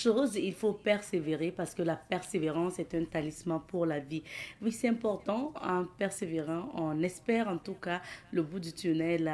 chose, il faut persévérer parce que la persévérance est un talisman pour la vie. Oui, c'est important, en persévérant, on espère en tout cas le bout du tunnel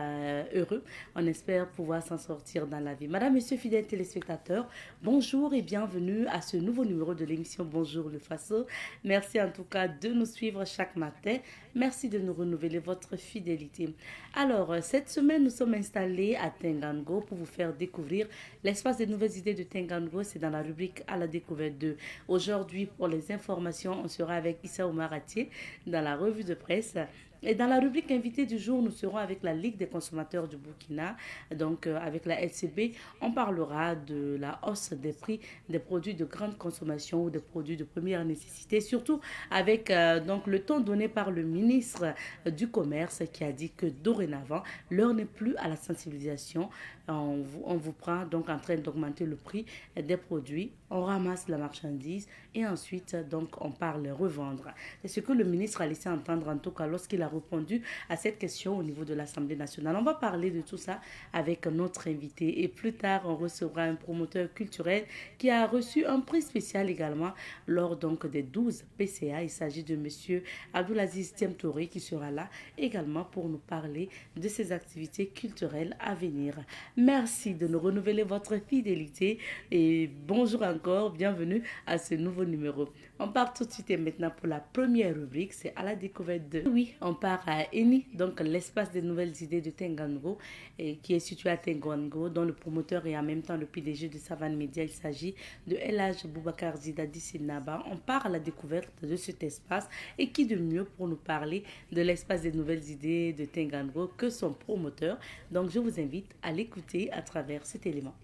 heureux. On espère pouvoir s'en sortir dans la vie. Madame, Monsieur, fidèles téléspectateurs, bonjour et bienvenue à ce nouveau numéro de l'émission Bonjour le Faso. Merci en tout cas de nous suivre chaque matin. Merci de nous renouveler votre fidélité. Alors, cette semaine, nous sommes installés à Tengango pour vous faire découvrir l'espace des nouvelles idées de Tengango. C'est dans la rubrique à la découverte de. Aujourd'hui, pour les informations, on sera avec Issa Oumaratier dans la revue de presse. Et dans la rubrique invité du jour, nous serons avec la Ligue des consommateurs du Burkina, donc avec la LCB. On parlera de la hausse des prix des produits de grande consommation ou des produits de première nécessité, surtout avec donc le ton donné par le ministre du Commerce qui a dit que dorénavant, l'heure n'est plus à la sensibilisation. On vous prend donc en train d'augmenter le prix des produits, on ramasse la marchandise et ensuite donc on parle revendre. C'est ce que le ministre a laissé entendre en tout cas lorsqu'il a répondu à cette question au niveau de l'Assemblée nationale. On va parler de tout ça avec notre invité et plus tard on recevra un promoteur culturel qui a reçu un prix spécial également lors donc des 12 PCA. Il s'agit de monsieur Abdoulaziz Tiemtouré qui sera là également pour nous parler de ses activités culturelles à venir. Merci de nous renouveler votre fidélité et bonjour encore, bienvenue à ce nouveau numéro. On part tout de suite et maintenant pour la première rubrique, c'est à la découverte de... Oui, on part à Eni, donc l'espace des nouvelles idées de Tengango, qui est situé à Tengango, dont le promoteur et en même temps le PDG de Savane Media. Il s'agit de El Hadj Boubacar Zidadi Sinaba. On part à la découverte de cet espace et qui de mieux pour nous parler de l'espace des nouvelles idées de Tengango que son promoteur. Donc je vous invite à l'écouter à travers cet élément.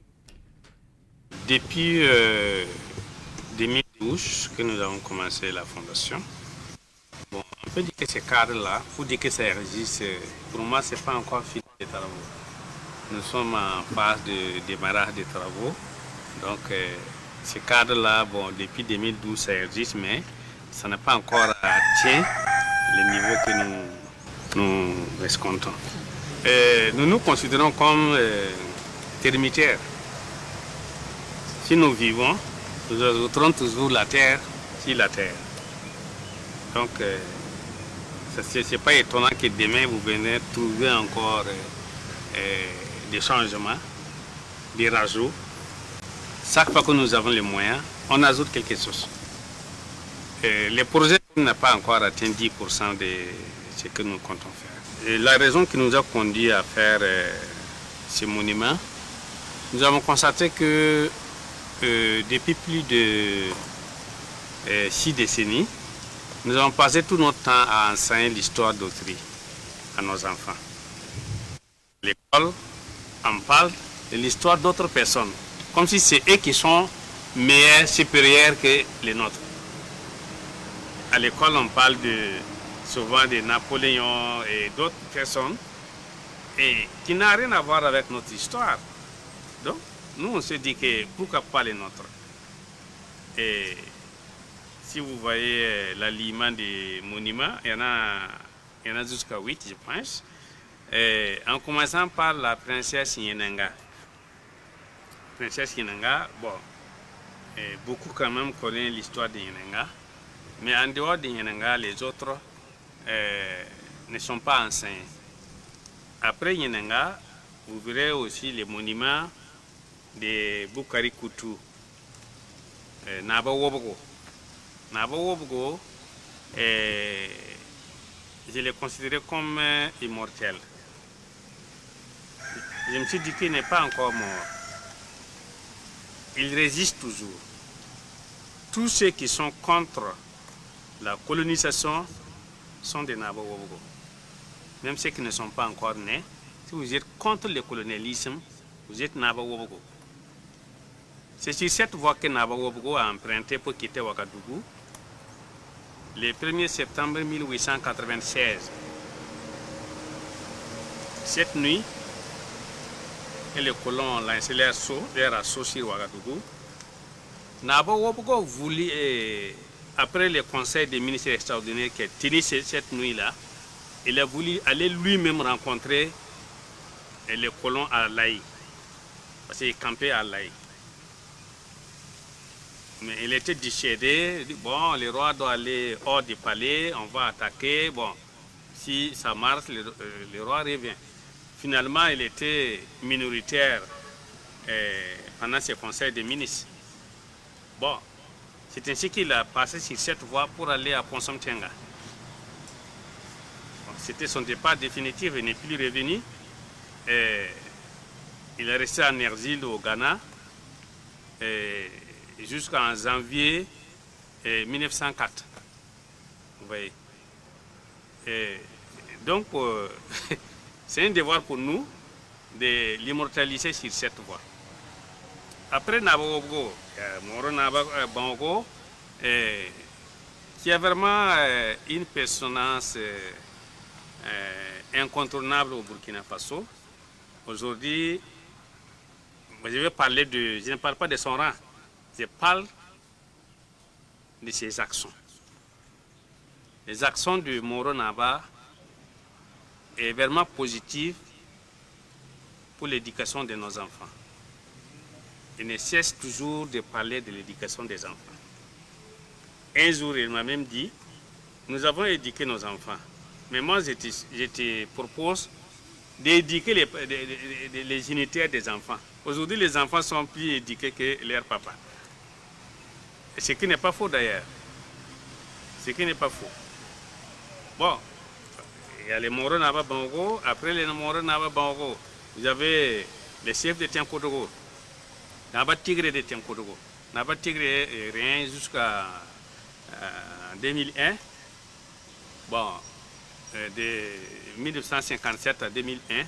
Depuis 2012 que nous avons commencé la fondation, bon, on peut dire que ce cadre-là, pour dire que ça existe, pour moi, ce n'est pas encore fini les travaux. Nous sommes en phase de démarrage des travaux. Donc, ce cadre-là, bon, depuis 2012, ça existe, mais ça n'a pas encore atteint le niveau que nous escomptons. Nous nous considérons comme termitaires. Si nous vivons, nous ajouterons toujours la terre sur la terre. Donc, ce n'est pas étonnant que demain, vous venez trouver encore des changements, des rajouts. Chaque fois que nous avons les moyens, on ajoute quelque chose. Le projet n'a pas encore atteint 10% de ce que nous comptons faire. Et la raison qui nous a conduit à faire ce monument, nous avons constaté que depuis plus de 6 décennies, nous avons passé tout notre temps à enseigner l'histoire d'autrui à nos enfants. L'école en parle de l'histoire d'autres personnes, comme si c'est eux qui sont meilleurs, supérieurs que les nôtres. À l'école, on parle souvent de Napoléon et d'autres personnes et qui n'ont rien à voir avec notre histoire. Donc, nous, on se dit que pourquoi pas les nôtres. Et si vous voyez l'alignement des monuments, il y en a jusqu'à 8, je pense. Et en commençant par la princesse Yenanga. Princesse Yenanga, bon, beaucoup quand même connaissent l'histoire de Yenanga. Mais en dehors de Yenanga, les autres ne sont pas enseignés. Après Yenanga, vous verrez aussi les monuments de Bukari Koutou, Naba Wobogo. Naba Wobogo, je l'ai considéré comme immortel. Je me suis dit qu'il n'est pas encore mort. Il résiste toujours. Tous ceux qui sont contre la colonisation sont des Naba Wobogo. Même ceux qui ne sont pas encore nés, si vous êtes contre le colonialisme, vous êtes Naba Wobogo. C'est sur cette voie que Naba Wobogo a emprunté pour quitter Ouagadougou le 1er septembre 1896. Cette nuit, les colons ont lancé leur assaut sur Ouagadougou. Naba Wobogo voulait, après le conseil des ministres extraordinaires qui a tenu cette nuit-là, il a voulu aller lui-même rencontrer les colons à Laï, parce qu'il campait à Laï. Mais il était dissuadé. Il dit, bon, le roi doit aller hors du palais, on va attaquer. Bon, si ça marche, le roi revient. Finalement, il était minoritaire pendant ses conseils de ministres. Bon, c'est ainsi qu'il a passé sur cette voie pour aller à Ponsomtenga. Bon, c'était son départ définitif, il n'est plus revenu. Il est resté en exil au Ghana jusqu'en janvier 1904. Vous voyez. Donc, c'est un devoir pour nous de l'immortaliser sur cette voie. Après Nabogo, Moro Bango, qui a vraiment une personnance incontournable au Burkina Faso. Aujourd'hui, je ne parle pas de son rang, je parle de ses actions. Les actions de Moro Naba est vraiment positive pour l'éducation de nos enfants. Il ne cesse toujours de parler de l'éducation des enfants. Un jour, il m'a même dit, nous avons éduqué nos enfants, mais moi, je te propose d'éduquer les géniteurs des enfants. Aujourd'hui, les enfants sont plus éduqués que leur papa. Ce qui n'est pas faux d'ailleurs. Ce qui n'est pas faux. Bon, il y a les Moro Naba Bango. Après les Moro Naba Bango, vous avez les chefs de Tiankodogo. Naba Tigre de Tiankodogo. Naba Tigre rien jusqu'à 2001. Bon, de 1957 à 2001.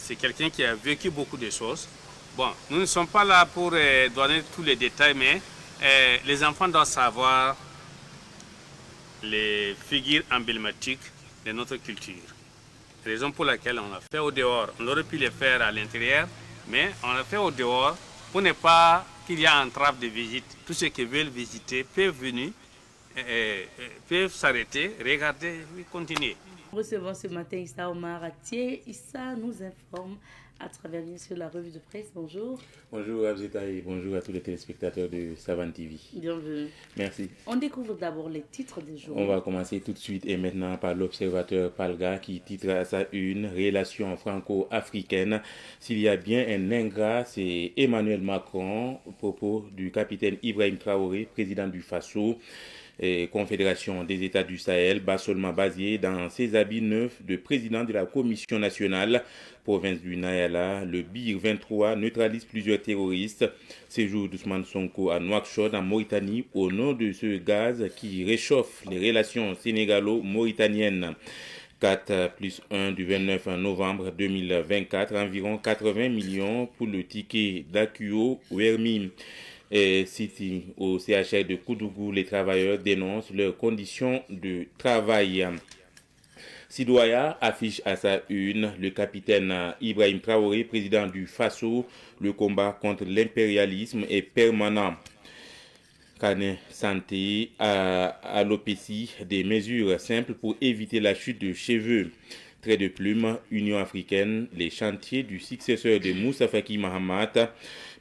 C'est quelqu'un qui a vécu beaucoup de choses. Bon, nous ne sommes pas là pour donner tous les détails, mais les enfants doivent savoir les figures emblématiques de notre culture. Raison pour laquelle on l'a fait au dehors. On aurait pu le faire à l'intérieur, mais on l'a fait au dehors pour ne pas qu'il y ait entrave de visite. Tous ceux qui veulent visiter peuvent venir, peuvent s'arrêter, regarder et continuer. Nous recevons ce matin Issa Omar Atié. Issa nous informe à travers bien sûr la revue de presse. Bonjour. Bonjour Abzeta et bonjour à tous les téléspectateurs de Savane TV. Bienvenue. Merci. On découvre d'abord les titres des jours. On va commencer tout de suite et maintenant par l'observateur Palga qui titre à sa une Relations franco-africaines. S'il y a bien un ingrat, c'est Emmanuel Macron, au propos du capitaine Ibrahim Traoré, président du Faso. Confédération des États du Sahel, seulement basé dans ses habits neufs de président de la Commission nationale, province du Nayala. Le BIR 23 neutralise plusieurs terroristes. Séjour d'Ousmane Sonko à Nouakchott, en Mauritanie, au nom de ce gaz qui réchauffe les relations sénégalo-mauritaniennes. 4 plus 1 du 29 novembre 2024, environ 80 millions pour le ticket d'Akuo Wermi. City au CHR de Koudougou, les travailleurs dénoncent leurs conditions de travail. Sidoaya affiche à sa une le capitaine Ibrahim Traoré, président du Faso. Le combat contre l'impérialisme est permanent. Canet Santé à l'alopécie, des mesures simples pour éviter la chute de cheveux. Trait de plume, Union africaine, les chantiers du successeur de Moussa Faki Mahamat.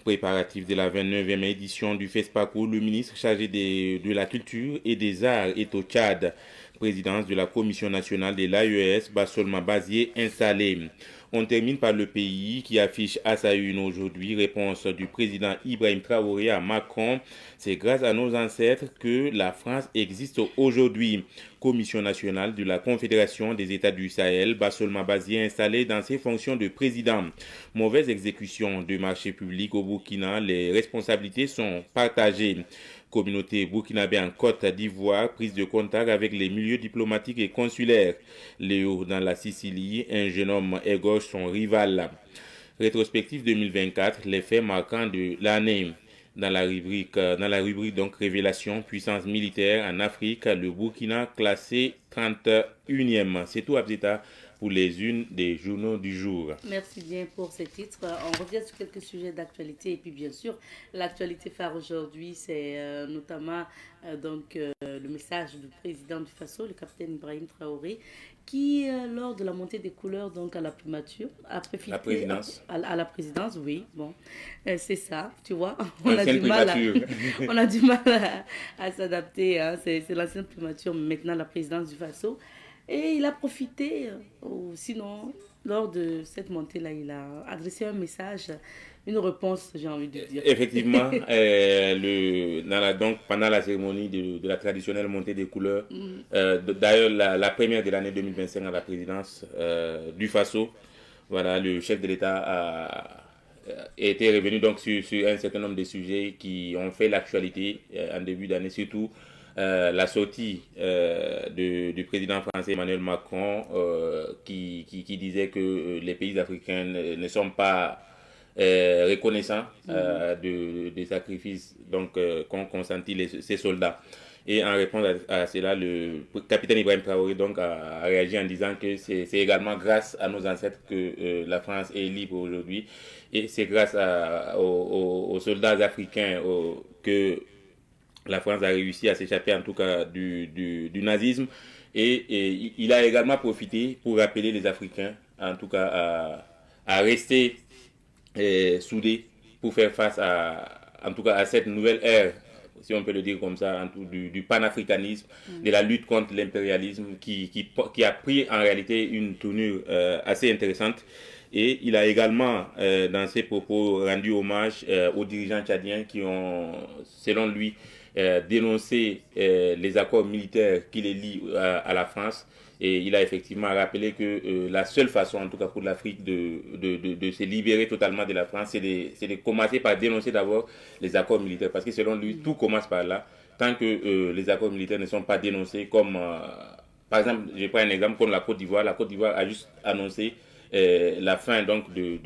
Préparatif de la 29e édition du FESPACO, le ministre chargé de la culture et des arts est au Tchad. Présidence de la Commission nationale de l'AES, Bassolma Bazier installé. On termine par le pays qui affiche à sa une aujourd'hui réponse du président Ibrahim Traoré à Macron. C'est grâce à nos ancêtres que la France existe aujourd'hui. Commission nationale de la Confédération des États du Sahel, Bassolma Bazier installé dans ses fonctions de président. Mauvaise exécution de marchés publics au Burkina, les responsabilités sont partagées. Communauté burkinabé en Côte d'Ivoire, prise de contact avec les milieux diplomatiques et consulaires. Léo dans la Sicile, un jeune homme égorge son rival. Rétrospective 2024, les faits marquants de l'année. Dans la rubrique donc révélation, puissance militaire en Afrique, le Burkina classé 31e. C'est tout Abzeta pour les unes des journaux du jour. Merci bien pour ces titres. On revient sur quelques sujets d'actualité et puis bien sûr, l'actualité phare aujourd'hui, c'est notamment le message du président du Faso, le capitaine Ibrahim Traoré, qui, lors de la montée des couleurs donc à la primature, a profité La présidence. à la présidence, oui, bon, c'est ça, tu vois, L'ancienne primature. on a du mal à s'adapter, hein, c'est l'ancienne primature, maintenant la présidence du Faso. Et il a profité, sinon, lors de cette montée-là, il a adressé un message, une réponse, j'ai envie de dire. Effectivement, donc, pendant la cérémonie de la traditionnelle montée des couleurs, d'ailleurs la première de l'année 2025 à la présidence du Faso, voilà, le chef de l'État a été revenu donc sur un certain nombre de sujets qui ont fait l'actualité en début d'année, surtout la sortie du président français Emmanuel Macron qui disait que les pays africains ne sont pas reconnaissants des sacrifices qu'ont consenti ces soldats. Et en réponse à cela, le capitaine Ibrahim Traoré donc, a réagi en disant que c'est également grâce à nos ancêtres que la France est libre aujourd'hui. Et c'est grâce aux soldats africains que la France a réussi à s'échapper en tout cas du nazisme. Et il a également profité pour rappeler les Africains en tout cas à rester soudés pour faire face en tout cas à cette nouvelle ère, si on peut le dire comme ça, du panafricanisme, de la lutte contre l'impérialisme qui a pris en réalité une tournure assez intéressante. Et il a également, dans ses propos, rendu hommage aux dirigeants tchadiens qui ont, selon lui, dénoncé les accords militaires qui les lient à la France. Et il a effectivement rappelé que la seule façon, en tout cas pour l'Afrique, de se libérer totalement de la France, c'est de commencer par dénoncer d'abord les accords militaires. Parce que selon lui, tout commence par là. Tant que les accords militaires ne sont pas dénoncés, comme par exemple, je prends un exemple comme la Côte d'Ivoire. La Côte d'Ivoire a juste annoncé la fin donc de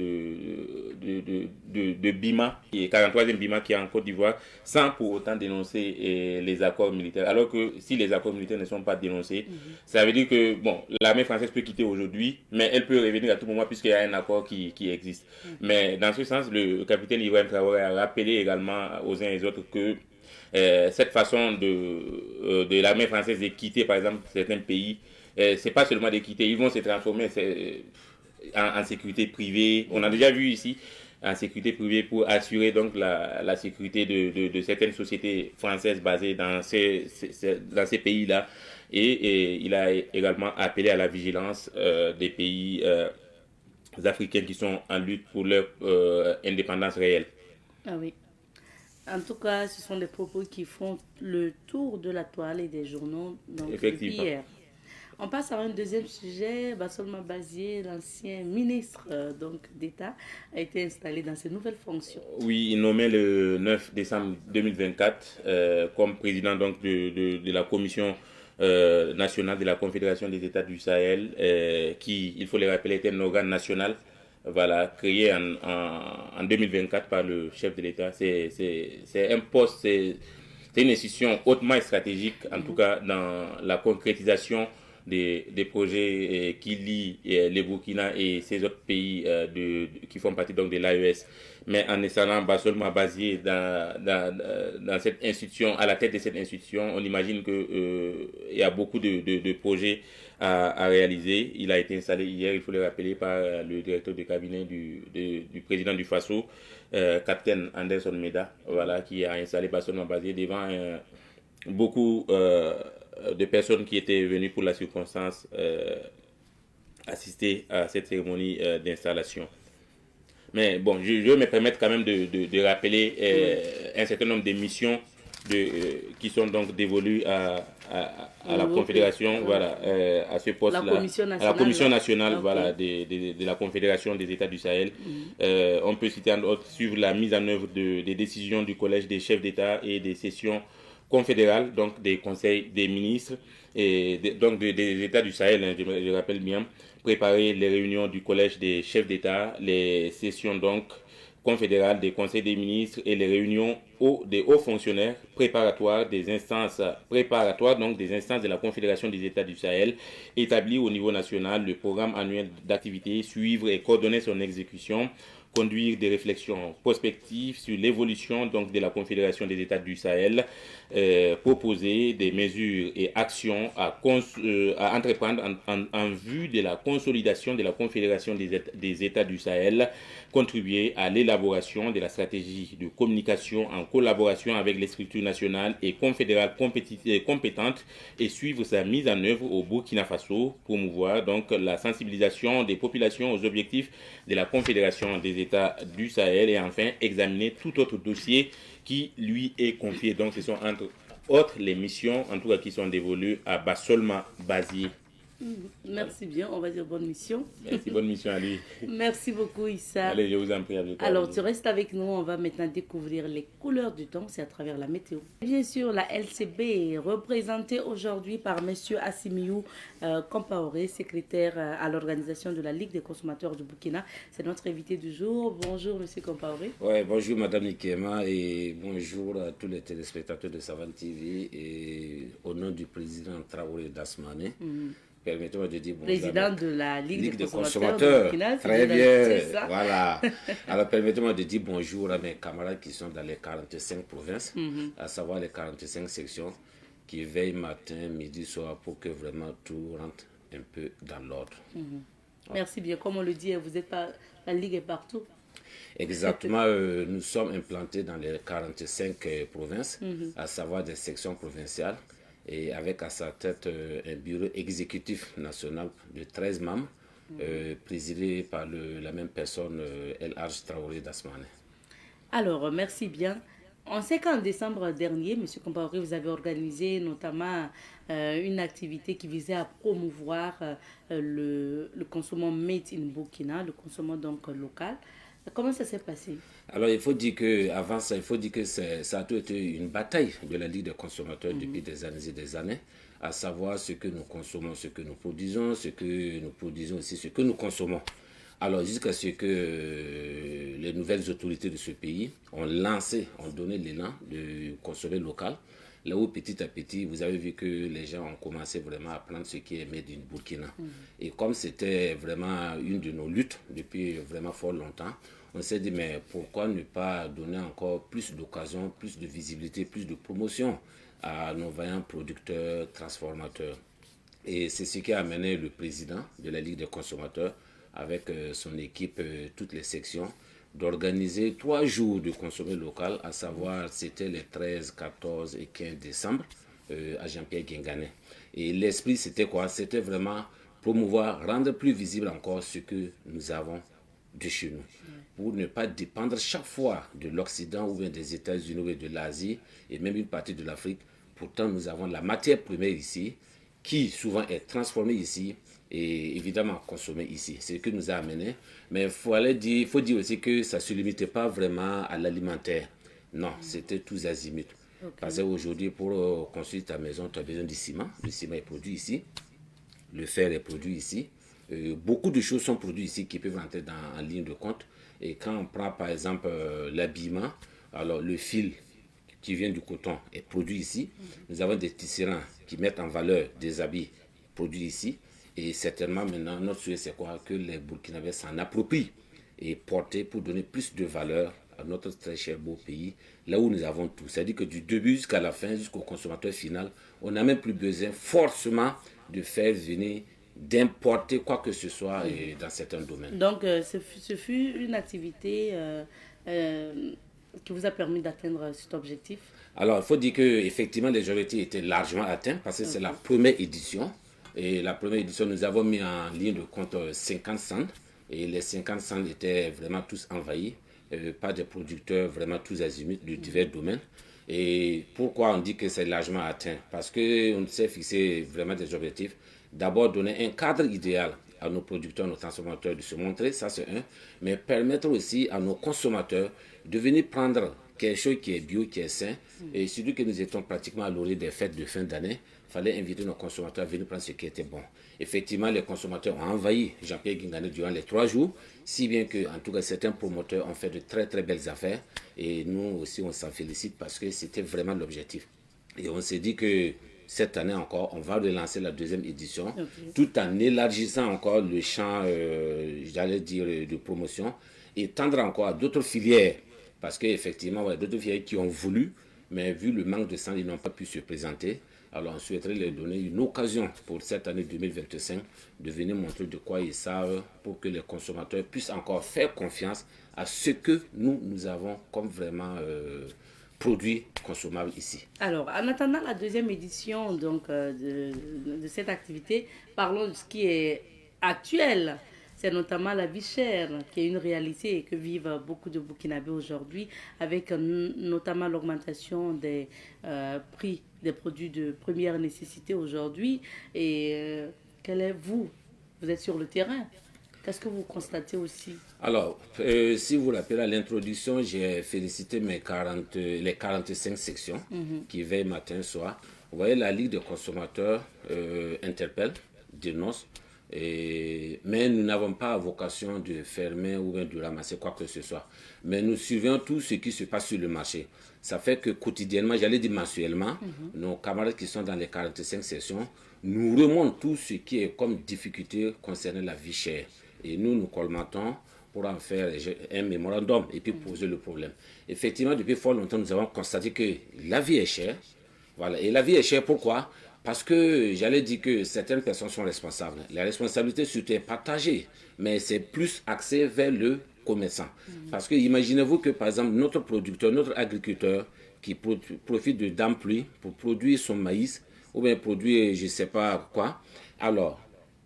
Bima, qui est 43e Bima qui est en Côte d'Ivoire, sans pour autant dénoncer les accords militaires. Alors que si les accords militaires ne sont pas dénoncés, ça veut dire que bon, l'armée française peut quitter aujourd'hui, mais elle peut revenir à tout moment puisqu'il y a un accord qui existe. Mais dans ce sens, le capitaine Ibrahim Traoré a rappelé également aux uns et aux autres que cette façon de l'armée française de quitter par exemple certains pays, c'est pas seulement de quitter, ils vont se transformer en sécurité privée. On a déjà vu ici en sécurité privée pour assurer donc la sécurité de certaines sociétés françaises basées dans ces pays-là. Et il a également appelé à la vigilance des pays africains qui sont en lutte pour leur indépendance réelle. Ah oui. En tout cas, ce sont des propos qui font le tour de la toile et des journaux depuis hier. On passe à un deuxième sujet. Bassolma Bazier, l'ancien ministre d'État, a été installé dans ses nouvelles fonctions. Oui, il nommé le 9 décembre 2024 comme président donc, de la commission nationale de la Confédération des États du Sahel, qui, il faut le rappeler, est un organe national, voilà, créé en 2024 par le chef de l'État. C'est un poste, c'est une institution hautement stratégique, en tout cas dans la concrétisation des projets qui lient les Burkina et ces autres pays qui font partie donc de l'AES. Mais en installant Bassolma Bazier dans cette institution, à la tête de cette institution, on imagine qu'il y a beaucoup de projets à réaliser. Il a été installé hier, il faut le rappeler, par le directeur de cabinet du président du Faso, capitaine Anderson Meda, voilà, qui a installé Bassolma Bazier devant beaucoup de personnes qui étaient venues pour la circonstance assister à cette cérémonie d'installation. Mais bon, je vais me permettre quand même de rappeler un certain nombre de missions qui sont donc dévolues à la Confédération, voilà, à ce poste-là, à la Commission nationale voilà, de la Confédération des États du Sahel. On peut citer en autres suivre la mise en œuvre des décisions du Collège des chefs d'État et des sessions confédérales, donc des conseils des ministres et donc des États du Sahel, hein, je rappelle bien, préparer les réunions du Collège des chefs d'État, les sessions donc confédérale des conseils des ministres et les réunions des hauts fonctionnaires préparatoires des instances donc des instances de la Confédération des États du Sahel, établir au niveau national le programme annuel d'activité, suivre et coordonner son exécution, conduire des réflexions prospectives sur l'évolution donc de la Confédération des États du Sahel, proposer des mesures et actions à entreprendre en vue de la consolidation de la Confédération des États du Sahel, contribuer à l'élaboration de la stratégie de communication en collaboration avec les structures nationales et confédérales compétentes et suivre sa mise en œuvre au Burkina Faso, promouvoir donc la sensibilisation des populations aux objectifs de la Confédération des États du Sahel et enfin examiner tout autre dossier qui lui est confié. Donc ce sont entre autres les missions en tout cas qui sont dévolues à Bassolma Bazier. Merci bien, on va dire bonne mission. Merci, bonne mission à lui. Merci beaucoup Issa. Allez, je vous en prie. Alors tu restes avec nous, on va maintenant découvrir les couleurs du temps, c'est à travers la météo. Bien sûr, la LCB est représentée aujourd'hui par M. Assimiou Compaoré, secrétaire à l'organisation de la Ligue des consommateurs du Burkina. C'est notre invité du jour. Bonjour M. Compaoré. Ouais, bonjour Madame Nikema et bonjour à tous les téléspectateurs de Savane TV et au nom du président Traoré Dasmané. Permettez-moi de dire bonjour. Président de la Ligue des consommateurs du Burkina. Très bien, voilà. Alors permettez-moi de dire bonjour à mes camarades qui sont dans les 45 provinces, à savoir les 45 sections qui veillent matin, midi, soir pour que vraiment tout rentre un peu dans l'ordre. Merci bien. Comme on le dit, vous êtes pas, la Ligue est partout. Exactement, nous sommes implantés dans les 45 provinces, à savoir des sections provinciales. Et avec à sa tête un bureau exécutif national de 13 membres, présidé par la même personne, El Hadj Traoré Dasmané. Alors, merci bien. On sait qu'en décembre dernier, M. Compaoré, vous avez organisé notamment une activité qui visait à promouvoir le consommant made in Burkina, le consommant donc local. Comment ça s'est passé? Alors, il faut dire qu'avant ça, il faut dire que ça a tout été une bataille de la Ligue des consommateurs depuis des années et des années, à savoir ce que nous consommons, ce que nous produisons, ce que nous produisons aussi, ce que nous consommons. Alors, jusqu'à ce que les nouvelles autorités de ce pays ont donné l'élan de consommer local, là où petit à petit, vous avez vu que les gens ont commencé vraiment à prendre ce qui est made in Burkina. Et comme c'était vraiment une de nos luttes depuis vraiment fort longtemps, on s'est dit, mais pourquoi ne pas donner encore plus d'occasions, plus de visibilité, plus de promotion à nos vaillants producteurs, transformateurs. Et c'est ce qui a amené le président de la Ligue des consommateurs, avec son équipe, toutes les sections, d'organiser 3 jours de consommer local, à savoir c'était les 13, 14 et 15 décembre à Jean-Pierre Guingané. Et l'esprit c'était quoi? C'était vraiment promouvoir, rendre plus visible encore ce que nous avons de chez nous, pour ne pas dépendre chaque fois de l'Occident ou bien des États-Unis ou de l'Asie et même une partie de l'Afrique. Pourtant nous avons la matière première ici, qui souvent est transformée ici et évidemment consommée ici. C'est ce que nous a amené. Mais il faut dire aussi que ça ne se limitait pas vraiment à l'alimentaire. Non, c'était tous azimuts. Okay. Parce qu'aujourd'hui, pour construire ta maison, tu as besoin du ciment. Le ciment est produit ici. Le fer est produit ici. Beaucoup de choses sont produites ici qui peuvent entrer en ligne de compte. Et quand on prend par exemple l'habillement, alors le fil qui vient du coton est produit ici. Nous avons des tisserands qui mettent en valeur des habits produits ici. Et certainement maintenant, notre souhait c'est quoi? Que les Burkinabés s'en approprient et porter pour donner plus de valeur à notre très cher beau pays, là où nous avons tout. C'est-à-dire que du début jusqu'à la fin, jusqu'au consommateur final, on n'a même plus besoin forcément de faire venir, d'importer quoi que ce soit dans certains domaines. Donc, ce fut une activité qui vous a permis d'atteindre cet objectif? Alors, il faut dire qu'effectivement, les objectifs étaient largement atteints parce que c'est la première édition. Et la première édition, nous avons mis en ligne de compte 50 stands. Et les 50 stands étaient vraiment tous envahis par des producteurs vraiment tous azimuts de divers domaines. Et pourquoi on dit que c'est largement atteint? Parce qu'on s'est fixé vraiment des objectifs. D'abord, donner un cadre idéal à nos producteurs, nos transformateurs de se montrer, ça c'est un. Mais permettre aussi à nos consommateurs de venir prendre quelque chose qui est bio, qui est sain, et surtout que nous étions pratiquement à l'orée des fêtes de fin d'année, il fallait inviter nos consommateurs à venir prendre ce qui était bon. Effectivement, les consommateurs ont envahi Jean-Pierre Guingané durant les 3 jours, si bien que, en tout cas, certains promoteurs ont fait de très très belles affaires, et nous aussi on s'en félicite parce que c'était vraiment l'objectif. Et on s'est dit que cette année encore, on va relancer la 2e édition, tout en élargissant encore le champ, j'allais dire, de promotion, et tendre encore à d'autres filières, parce qu'effectivement, il y a d'autres filières qui ont voulu, mais vu le manque de sang, ils n'ont pas pu se présenter. Alors on souhaiterait leur donner une occasion pour cette année 2025 de venir montrer de quoi ils savent pour que les consommateurs puissent encore faire confiance à ce que nous avons comme vraiment produits consommables ici. Alors, en attendant la 2e édition donc, de cette activité, parlons de ce qui est actuel. C'est notamment la vie chère qui est une réalité et que vivent beaucoup de Burkinabés aujourd'hui, avec notamment l'augmentation des prix des produits de première nécessité aujourd'hui. Et quel est vous êtes sur le terrain. Qu'est-ce que vous constatez aussi? Alors, si vous rappelez à l'introduction, j'ai félicité les 45 sections qui veillent matin, soir. Vous voyez, la Ligue des consommateurs interpelle, dénonce, mais nous n'avons pas vocation de fermer ou bien de ramasser quoi que ce soit. Mais nous suivons tout ce qui se passe sur le marché. Ça fait que quotidiennement, j'allais dire mensuellement, nos camarades qui sont dans les 45 sessions nous remontent tout ce qui est comme difficulté concernant la vie chère. Et nous colmatons pour en faire un mémorandum et puis poser le problème. Effectivement, depuis fort longtemps, nous avons constaté que la vie est chère. Voilà. Et la vie est chère, pourquoi? Parce que j'allais dire que certaines personnes sont responsables. La responsabilité surtout est partagée, mais c'est plus axé vers le commerçant. Parce que imaginez-vous que par exemple notre producteur, notre agriculteur qui profite de dame pluie pour produire son maïs ou bien produire je ne sais pas quoi. Alors,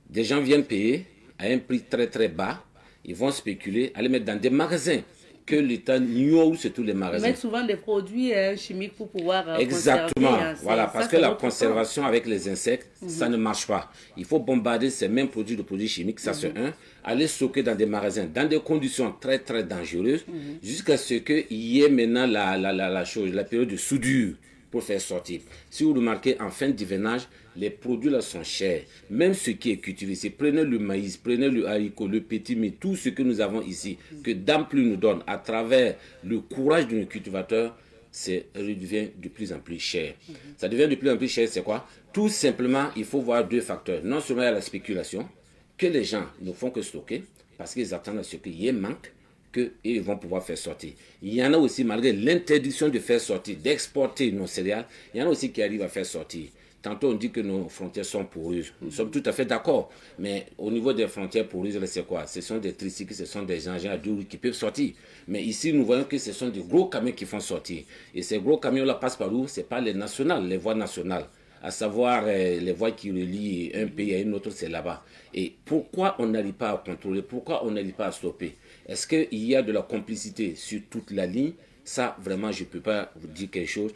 des gens viennent payer à un prix très très bas. Ils vont spéculer, aller mettre dans des magasins que l'État ignore, c'est tous les magasins. Ils mettent souvent des produits chimiques pour pouvoir exactement, conserver. Voilà, parce que la conservation avec les insectes, ça ne marche pas. Il faut bombarder ces mêmes produits de produits chimiques, ça c'est un, aller stocker dans des magasins, dans des conditions très très dangereuses, jusqu'à ce qu'il y ait maintenant la période de soudure pour faire sortir. Si vous remarquez, en fin d'hivernage, les produits là sont chers. Même ce qui est cultivé, prenez le maïs, prenez le haricot, le petit mil, tout ce que nous avons ici, que Dame Pluie nous donne à travers le courage de nos cultivateurs, devient de plus en plus cher. Ça devient de plus en plus cher, c'est quoi? Tout simplement, il faut voir 2 facteurs. Non seulement il y a la spéculation, que les gens ne font que stocker, parce qu'ils attendent à ce qu'il y ait manque, qu'ils vont pouvoir faire sortir. Il y en a aussi, malgré l'interdiction de faire sortir, d'exporter nos céréales, il y en a aussi qui arrivent à faire sortir. Tantôt on dit que nos frontières sont poreuses. Nous sommes tout à fait d'accord. Mais au niveau des frontières poreuses, c'est quoi? Ce sont des tricycles, ce sont des engins à 2 roues qui peuvent sortir. Mais ici, nous voyons que ce sont des gros camions qui font sortir. Et ces gros camions-là passent par où? Ce n'est pas les nationales, les voies nationales. À savoir les voies qui relient un pays à une autre, c'est là-bas. Et pourquoi on n'arrive pas à contrôler? Pourquoi on n'arrive pas à stopper? Est-ce qu'il y a de la complicité sur toute la ligne? Ça, vraiment, je ne peux pas vous dire quelque chose.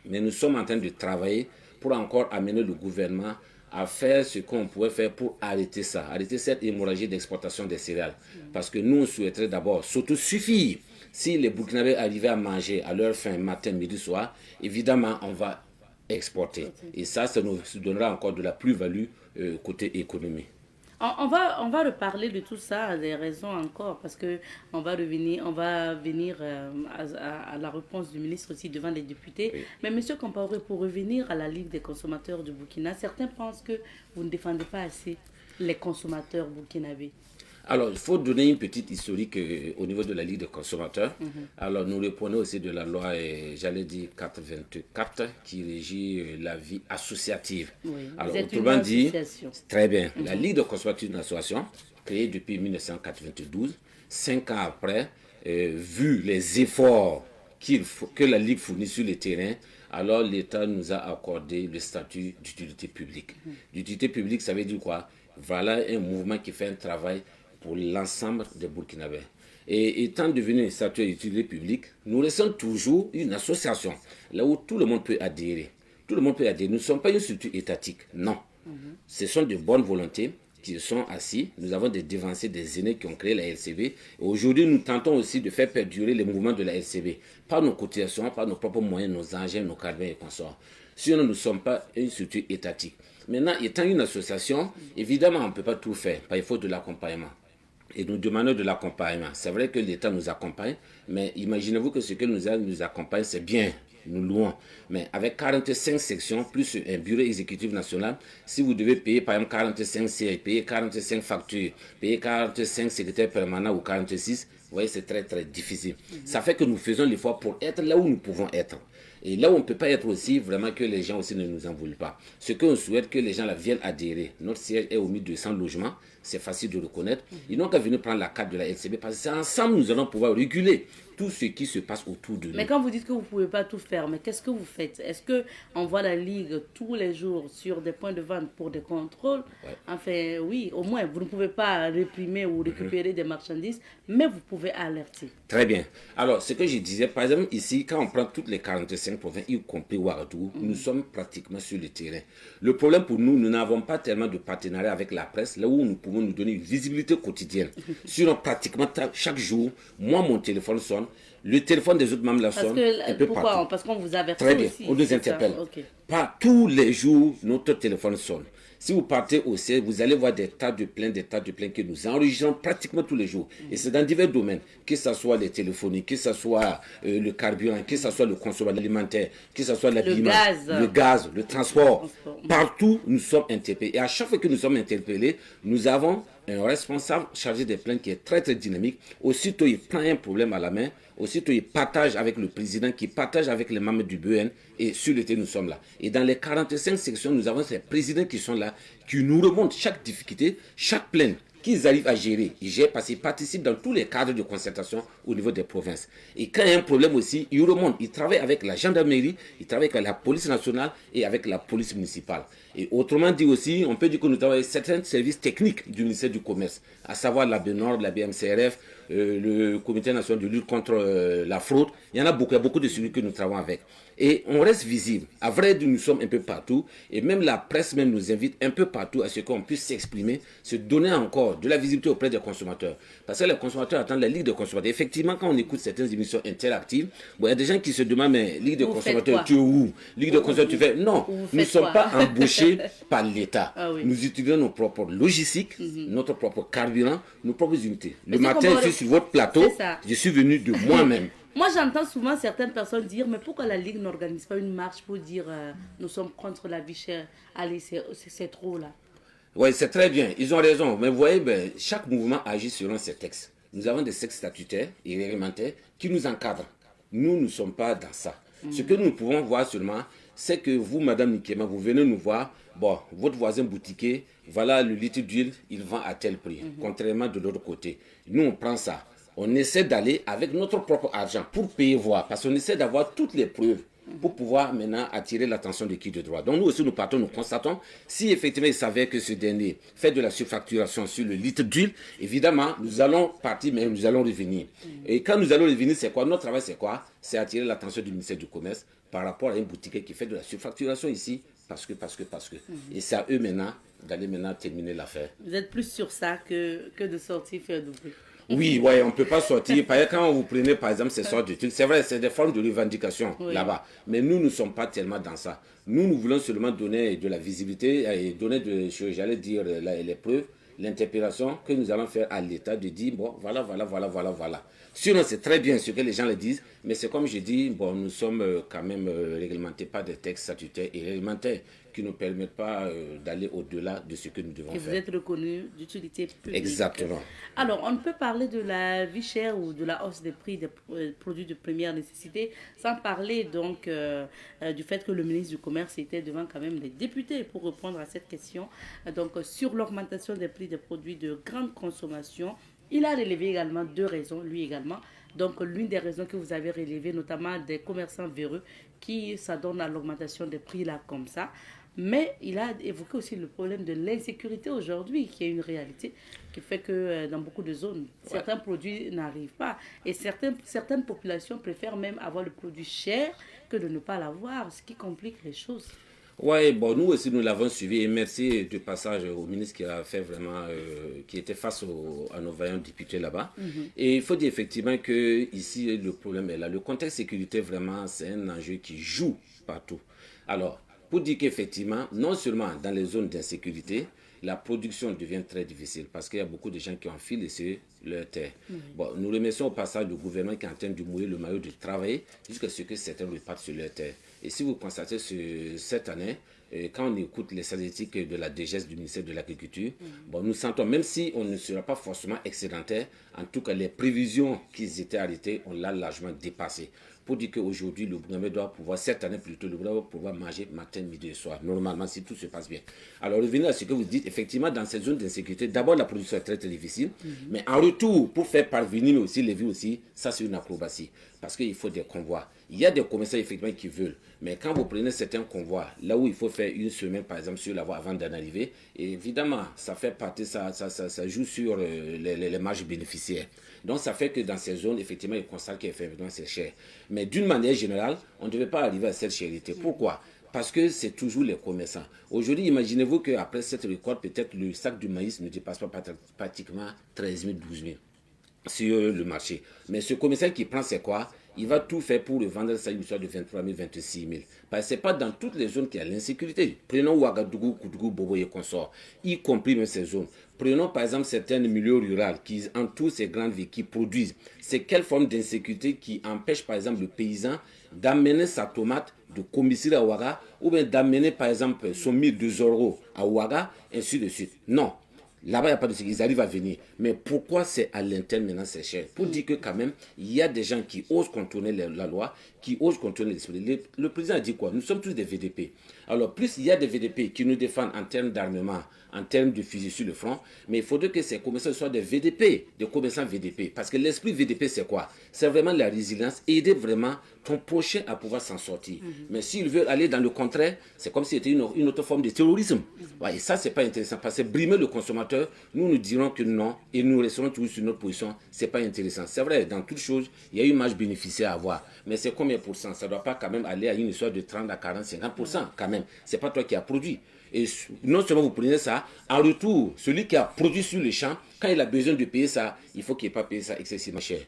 Mais nous sommes en train de travailler pour encore amener le gouvernement à faire ce qu'on pourrait faire pour arrêter ça, arrêter cette hémorragie d'exportation des céréales. Parce que nous, on souhaiterait d'abord s'autosuffire. Si les Burkinabés arrivaient à manger à leur faim, matin, midi, soir, évidemment, on va exporter. Et ça nous donnera encore de la plus-value côté économie. On va reparler de tout ça, des raisons encore, parce que on va venir à la réponse du ministre aussi devant les députés. Oui. Mais Monsieur Compaoré, pour revenir à la Ligue des consommateurs du Burkina, certains pensent que vous ne défendez pas assez les consommateurs burkinabés. Alors, il faut donner une petite historique au niveau de la Ligue des consommateurs. Alors, nous reprenons aussi de la loi, j'allais dire 424, qui régit la vie associative. Oui, alors, autrement dit, très bien. La Ligue des consommateurs est une association créée depuis 1992. 5 ans après, vu les efforts que la Ligue fournit sur le terrain, alors l'État nous a accordé le statut d'utilité publique. L'utilité publique, ça veut dire quoi? Voilà un mouvement qui fait un travail pour l'ensemble des Burkinabés. Et étant devenu un statut d'utilité publique, nous restons toujours une association, là où tout le monde peut adhérer. Tout le monde peut adhérer. Nous ne sommes pas une structure étatique, non. Ce sont de bonnes volontés qui sont assis, nous avons des devanciers, des aînés qui ont créé la LCB. Et aujourd'hui, nous tentons aussi de faire perdurer les mouvements de la LCB par nos cotisations, par nos propres moyens, nos engins, nos carburants et consorts. Sinon, nous ne sommes pas une structure étatique. Maintenant, étant une association, évidemment, on ne peut pas tout faire, il faut de l'accompagnement. Et nous demandons de l'accompagnement. C'est vrai que l'État nous accompagne, mais imaginez-vous que ce que nous accompagne, c'est bien, nous louons. Mais avec 45 sections, plus un bureau exécutif national, si vous devez payer par exemple 45 sièges, payer 45 factures, payer 45 secrétaires permanents ou 46, vous voyez, c'est très très difficile. Ça fait que nous faisons l'effort pour être là où nous pouvons être. Et là où on ne peut pas être aussi, vraiment que les gens aussi ne nous en voulent pas. Ce qu'on souhaite, que les gens là viennent adhérer. Notre siège est au 1200 logements, c'est facile de reconnaître. Ils n'ont qu'à venir prendre la carte de la LCB parce que c'est ensemble nous allons pouvoir réguler tout ce qui se passe autour de nous. Mais quand vous dites que vous ne pouvez pas tout faire, mais qu'est-ce que vous faites? Est-ce qu'on voit la Ligue tous les jours sur des points de vente pour des contrôles? Enfin, oui, au moins, vous ne pouvez pas réprimer ou récupérer des marchandises, mais vous pouvez alerter. Très bien. Alors, ce que je disais, par exemple, ici, quand on prend toutes les 45 provinces, y compris Ouagadougou, nous sommes pratiquement sur le terrain. Le problème pour nous, nous n'avons pas tellement de partenariat avec la presse, là où nous pouvons nous donner une visibilité quotidienne. Sur pratiquement chaque jour, moi, mon téléphone sonne, le téléphone des autres membres la sonne, un peu partout. Parce qu'on vous avertit Très bien, aussi, on nous interpelle. Okay. Pas tous les jours, notre téléphone sonne. Si vous partez au ciel, vous allez voir des tas de plaintes que nous enregistrons pratiquement tous les jours. Et c'est dans divers domaines, que ce soit les téléphonies, que ce soit le carburant, que ce soit le consommateur alimentaire, que ce soit l'habillement, le gaz, le transport. Partout, nous sommes interpellés. Et à chaque fois que nous sommes interpellés, nous avons un responsable chargé des plaintes qui est très très dynamique. Aussitôt, il prend un problème à la main. Aussitôt, il partage avec le président, qui partage avec les membres du BN. Et sur l'été, nous sommes là. Et dans les 45 sections, nous avons ces présidents qui sont là, qui nous remontent chaque difficulté, chaque plainte qu'ils arrivent à gérer. Ils gèrent parce qu'ils participent dans tous les cadres de concertation au niveau des provinces. Et quand il y a un problème aussi, ils remontent. Ils travaillent avec la gendarmerie, ils travaillent avec la police nationale et avec la police municipale. Et autrement dit aussi, on peut dire que nous travaillons avec certains services techniques du ministère du Commerce, à savoir la BNOR, la BMCRF, le Comité national de lutte contre la fraude. Il y en a beaucoup, de celui que nous travaillons avec. Et on reste visible. À vrai dire, nous sommes un peu partout. Et même la presse même nous invite un peu partout à ce qu'on puisse s'exprimer, se donner encore de la visibilité auprès des consommateurs. Parce que les consommateurs attendent la Ligue des consommateurs. Effectivement, quand on écoute certaines émissions interactives, bon, il y a des gens qui se demandent, mais Ligue des consommateurs, tu es où? Ligue des consommateurs, tu fais... Non, nous ne sommes pas embauchés par l'État. Ah oui. Nous utilisons nos propres logistiques, notre propre carburant, nos propres unités. Le matin, je suis sur votre plateau, je suis venu de moi-même. Moi, j'entends souvent certaines personnes dire, mais pourquoi la Ligue n'organise pas une marche pour dire nous sommes contre la vie chère? Allez, c'est trop là. Oui, c'est très bien. Ils ont raison. Mais vous voyez, chaque mouvement agit selon ses textes. Nous avons des textes statutaires et réglementaires qui nous encadrent. Nous ne sommes pas dans ça. Ce que nous pouvons voir seulement, c'est que vous, Madame Nikema, vous venez nous voir. Bon, votre voisin boutiquier, voilà le litre d'huile, il vend à tel prix. Contrairement de l'autre côté. Nous, on prend ça. On essaie d'aller avec notre propre argent pour payer voir. Parce qu'on essaie d'avoir toutes les preuves pour pouvoir maintenant attirer l'attention de qui de droit. Donc nous aussi, nous partons, nous constatons. Si effectivement il s'avère que ce dernier fait de la surfacturation sur le litre d'huile, évidemment, nous allons partir, mais nous allons revenir. Et quand nous allons revenir, c'est quoi? Notre travail, c'est quoi? C'est attirer l'attention du ministère du Commerce par rapport à une boutique qui fait de la surfacturation ici. Parce que. Et c'est à eux maintenant d'aller maintenant terminer l'affaire. Vous êtes plus sur ça que de sortir faire du bruit. Oui, ouais, on ne peut pas sortir. Par exemple, quand vous prenez, par exemple, ces sortes de trucs, c'est vrai, c'est des formes de revendication là-bas. Mais nous ne sommes pas tellement dans ça. Nous voulons seulement donner de la visibilité et donner, j'allais dire, les preuves, l'interpellation que nous allons faire à l'État de dire, bon, voilà. Sinon, c'est très bien ce que les gens le disent, mais c'est comme je dis, bon, nous sommes quand même réglementés par des textes statutaires et réglementaires qui ne nous permettent pas d'aller au-delà de ce que nous devons faire. Et vous êtes reconnu d'utilité publique. Exactement. Alors, on ne peut parler de la vie chère ou de la hausse des prix des produits de première nécessité sans parler donc du fait que le ministre du Commerce était devant quand même les députés pour répondre à cette question. Donc, sur l'augmentation des prix des produits de grande consommation, il a relevé également deux raisons, lui également. Donc, l'une des raisons que vous avez relevées, notamment des commerçants véreux qui s'adonnent à l'augmentation des prix là comme ça. Mais il a évoqué aussi le problème de l'insécurité aujourd'hui, qui est une réalité, qui fait que dans beaucoup de zones, certains produits n'arrivent pas. Et certaines populations préfèrent même avoir le produit cher que de ne pas l'avoir, ce qui complique les choses. Oui, bon, nous aussi, nous l'avons suivi et merci de passage au ministre qui a fait vraiment, qui était face à nos vaillants députés là-bas. Et il faut dire effectivement que ici, le problème est là. Le contexte sécurité, vraiment, c'est un enjeu qui joue partout. Alors, pour dire qu'effectivement, non seulement dans les zones d'insécurité, la production devient très difficile parce qu'il y a beaucoup de gens qui enfilent laissé leur terre. Bon, nous remercions au passage le gouvernement qui est en train de mouiller le maillot de travailler jusqu'à ce que certains repartent sur leur terre. Et si vous constatez cette année, quand on écoute les statistiques de la DGS du ministère de l'Agriculture, bon, nous sentons, même si on ne sera pas forcément excédentaire, en tout cas les prévisions qui étaient arrêtées, on l'a largement dépassé. Pour dire qu'aujourd'hui, le gouvernement doit pouvoir, cette année plutôt, le gouvernement doit pouvoir manger matin, midi et soir, normalement, si tout se passe bien. Alors, revenez à ce que vous dites, effectivement, dans ces zones d'insécurité, d'abord, la production est très, très difficile, mais en retour, pour faire parvenir aussi les vies aussi, ça, c'est une acrobatie, parce qu'il faut des convois. Il y a des commerçants, effectivement, qui veulent, mais quand vous prenez certains convois, là où il faut faire une semaine, par exemple, sur la voie avant d'en arriver, évidemment, ça fait partie, ça joue sur les marges bénéficiaires. Donc, ça fait que dans ces zones, effectivement, ils constatent qu'effectivement, c'est cher. Mais d'une manière générale, on ne devait pas arriver à cette chérité. Pourquoi? Parce que c'est toujours les commerçants. Aujourd'hui, imaginez-vous qu'après cette récolte, peut-être le sac de maïs ne dépasse pas pratiquement 13 000, 12 000 sur le marché. Mais ce commerçant qui prend, c'est quoi? Il va tout faire pour le vendre ça une histoire de 23 000, 26 000. Parce que ce n'est pas dans toutes les zones qu'il y a l'insécurité. Prenons Ouagadougou, Koudougou, Bobo et consorts, y compris même ces zones. Prenons par exemple certains milieux ruraux qui entourent ces grandes villes, qui produisent. C'est quelle forme d'insécurité qui empêche par exemple le paysan d'amener sa tomate de commissariat à Ouaga ou bien d'amener par exemple son 1200 € à Ouaga, ainsi de suite. Non. Là-bas, il n'y a pas de sécurité, ils arrivent à venir. Mais pourquoi c'est à l'interne maintenant, c'est cher? Pour dire que quand même, il y a des gens qui osent contourner la loi, qui osent contourner l'esprit. Le président a dit quoi? Nous sommes tous des VDP. Alors, plus il y a des VDP qui nous défendent en termes d'armement, en termes de fusils sur le front, mais il faudrait que ces commerçants soient des VDP, des commerçants VDP. Parce que l'esprit VDP, c'est quoi? C'est vraiment la résilience, aider vraiment ton prochain à pouvoir s'en sortir. Mais s'ils veulent aller dans le contraire, c'est comme si c'était une autre forme de terrorisme. Ouais, et ça, c'est pas intéressant. Parce que brimer le consommateur, nous dirons que non, et nous resterons toujours sur notre position, c'est pas intéressant. C'est vrai, dans toute chose, il y a une marge bénéficiaire à avoir. Mais c'est combien pour cent? Ça ne doit pas quand même aller à une histoire de 30 à 40, 50% quand même. C'est pas toi qui as produit. Et non seulement vous prenez ça, en retour, celui qui a produit sur le champ, quand il a besoin de payer ça, il faut qu'il n'ait pas payé ça excessivement cher.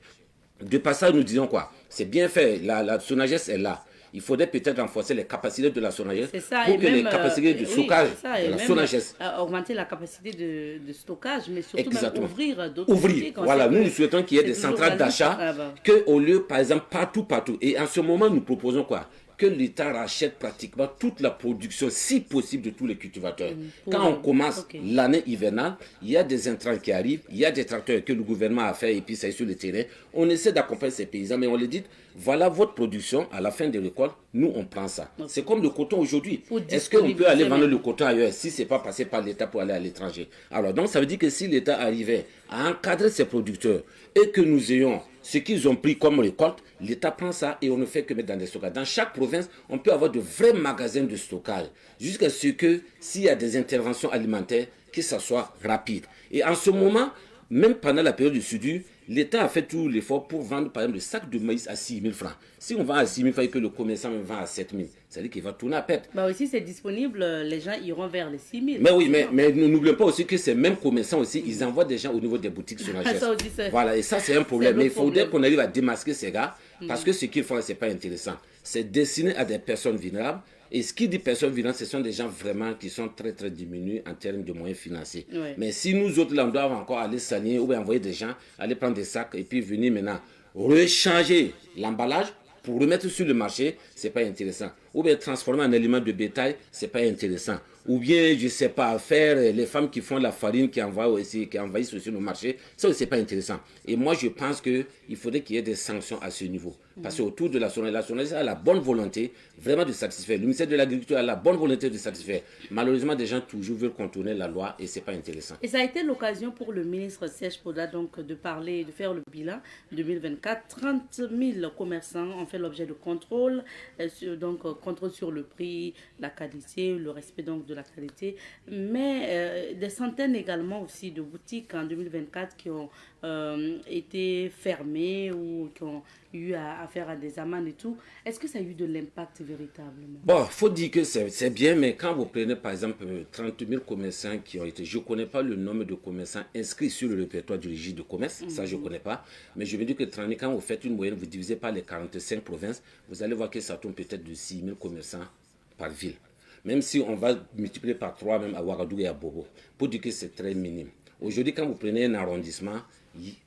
De passage, nous disons quoi? C'est bien fait, la SONAGES est là. Il faudrait peut-être renforcer les capacités de la SONAGES pour que les capacités de stockage de la SONAGES. Augmenter la capacité de stockage, mais surtout même ouvrir d'autres Ouvrir, voilà, nous souhaitons qu'il y ait des centrales d'achat, qu'au lieu, par exemple, partout. Et en ce moment, nous proposons quoi? Que l'État rachète pratiquement toute la production, si possible, de tous les cultivateurs. Quand on commence l'année hivernale, il y a des intrants qui arrivent, il y a des tracteurs que le gouvernement a fait et puis ça est sur le terrain. On essaie d'accompagner ces paysans, mais on leur dit, voilà votre production, à la fin des récoltes, nous on prend ça. C'est comme le coton aujourd'hui. Est-ce qu'on peut aller vendre le coton ailleurs si ce n'est pas passé par l'État pour aller à l'étranger? Alors donc ça veut dire que si l'État arrivait à encadrer ses producteurs et que nous ayons ce qu'ils ont pris comme récolte, l'État prend ça et on ne fait que mettre dans des stockages. Dans chaque province, on peut avoir de vrais magasins de stockage jusqu'à ce que s'il y a des interventions alimentaires, que ça soit rapide. Et en ce moment, même pendant la période du soudure, l'État a fait tout l'effort pour vendre par exemple le sac de maïs à 6 000 francs. Si on vend à 6 000 francs et que le commerçant vend à 7 000, ça veut dire qu'il va tourner à perte. Bah aussi, c'est disponible, les gens iront vers les 6 000. Mais oui, mais n'oublions pas aussi que ces mêmes commerçants aussi, ils envoient des gens au niveau des boutiques SONAGES. Voilà, et ça c'est un problème. Mais il faudrait qu'on arrive à démasquer ces gars, parce que ce qu'ils font, c'est pas intéressant. C'est destiné à des personnes vulnérables. Et ce qui dit personnes vulnérables, ce sont des gens vraiment qui sont très très diminués en termes de moyens financiers. Ouais. Mais si nous autres, là, on doit encore aller s'aligner ou bien envoyer des gens, aller prendre des sacs et puis venir maintenant rechanger l'emballage pour remettre sur le marché, c'est pas intéressant. Ou bien transformer en aliment de bétail, c'est pas intéressant. Ou bien, je sais pas, faire les femmes qui font la farine, qui envahissent aussi nos marchés, ça c'est pas intéressant. Et moi, je pense qu'il faudrait qu'il y ait des sanctions à ce niveau. Parce qu'autour de la SONAGES a la bonne volonté vraiment de satisfaire. Le ministère de l'Agriculture a la bonne volonté de satisfaire. Malheureusement, des gens toujours veulent contourner la loi et c'est pas intéressant. Et ça a été l'occasion pour le ministre Serge Poda donc de parler, de faire le bilan 2024. 30 000 commerçants ont fait l'objet de contrôle, donc contrôle sur le prix, la qualité, le respect donc de la qualité, mais des centaines également aussi de boutiques en 2024 qui ont été fermés ou qui ont eu à faire à des amendes et tout. Est-ce que ça a eu de l'impact véritablement? Bon, il faut dire que c'est bien, mais quand vous prenez par exemple 30 000 commerçants qui ont été, je ne connais pas le nombre de commerçants inscrits sur le répertoire du registre de commerce, ça je ne connais pas, mais je veux dire que 30 000, quand vous faites une moyenne, vous divisez par les 45 provinces, vous allez voir que ça tourne peut-être de 6 000 commerçants par ville. Même si on va multiplier par 3 même à Ouagadougou et à Bobo, pour dire que c'est très minime. Aujourd'hui, quand vous prenez un arrondissement,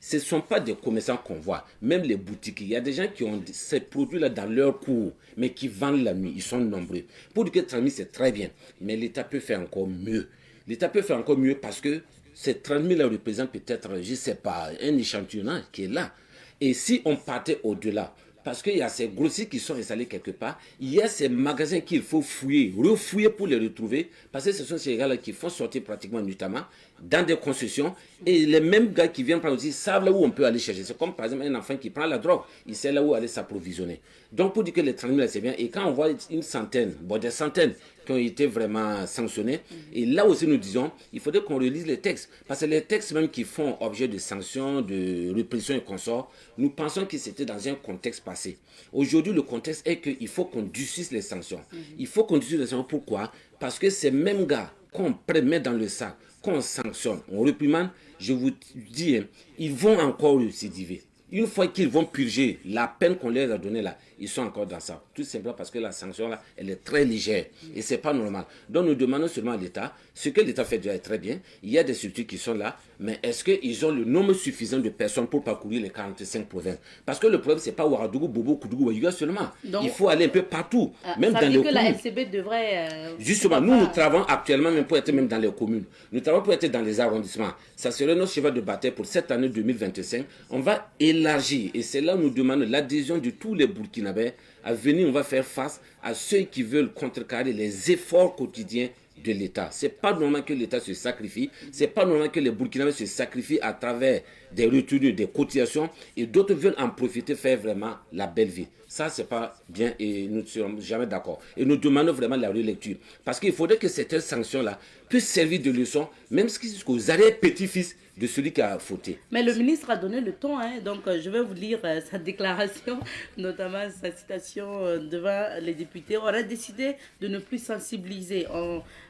ce ne sont pas des commerçants qu'on voit. Même les boutiques, il y a des gens qui ont ces produits-là dans leur cours, mais qui vendent la nuit. Ils sont nombreux. Pour dire que 30 000, c'est très bien. Mais l'État peut faire encore mieux. L'État peut faire encore mieux parce que ces 30 000 représentent peut-être, je ne sais pas, un échantillonnage qui est là. Et si on partait au-delà, parce qu'il y a ces grossistes qui sont installés quelque part, il y a ces magasins qu'il faut fouiller, refouiller pour les retrouver, parce que ce sont ces gars-là qui font sortir pratiquement notamment dans des concessions, et les mêmes gars qui viennent prendre aussi savent là où on peut aller chercher. C'est comme par exemple un enfant qui prend la drogue, il sait là où aller s'approvisionner. Donc pour dire que les 30 000 c'est bien, et quand on voit une centaine, bon des centaines qui ont été vraiment sanctionnés, et là aussi nous disons, il faudrait qu'on relise les textes, parce que les textes même qui font objet de sanctions, de répression et consorts, nous pensons que c'était dans un contexte passé. Aujourd'hui, le contexte est qu'il faut qu'on durcisse les sanctions. Il faut qu'on durcisse les sanctions. Pourquoi? Parce que ces mêmes gars qu'on met dans le sac, qu'on sanctionne, on réprimande, je vous dis, ils vont encore récidiver. Une fois qu'ils vont purger la peine qu'on leur a donnée là, ils sont encore dans ça. Tout simplement parce que la sanction là, elle est très légère. Et c'est pas normal. Donc nous demandons seulement à l'État, ce que l'État fait déjà est très bien. Il y a des structures qui sont là, mais est-ce qu'ils ont le nombre suffisant de personnes pour parcourir les 45 provinces? Parce que le problème, c'est pas Ouagadougou, Bobo, Koudougou, Ouagadougou seulement. Donc, il faut aller un peu partout. Même ça dans veut les dire que communes. la LCB devrait... Justement, nous travaillons actuellement même pour être même dans les communes. Nous travaillons pour être dans les arrondissements. Ça serait notre cheval de bataille pour cette année 2025. On va élargir. Et c'est là où nous demandons l'adhésion de tous les Burkinabés à venir. On va faire face à ceux qui veulent contrecarrer les efforts quotidiens de l'État. C'est pas normal que l'État se sacrifie. C'est pas normal que les Burkinabés se sacrifient à travers des retenues, des cotisations, et d'autres veulent en profiter, faire vraiment la belle vie. Ça, c'est pas bien et nous ne serons jamais d'accord. Et nous demandons vraiment la relecture. Parce qu'il faudrait que cette sanction-là puisse servir de leçon, même jusqu'aux arrière-petits-fils de celui qui a fauté. Mais le ministre a donné le ton, hein, donc je vais vous lire sa déclaration, notamment sa citation devant les députés. On a décidé de ne plus sensibiliser.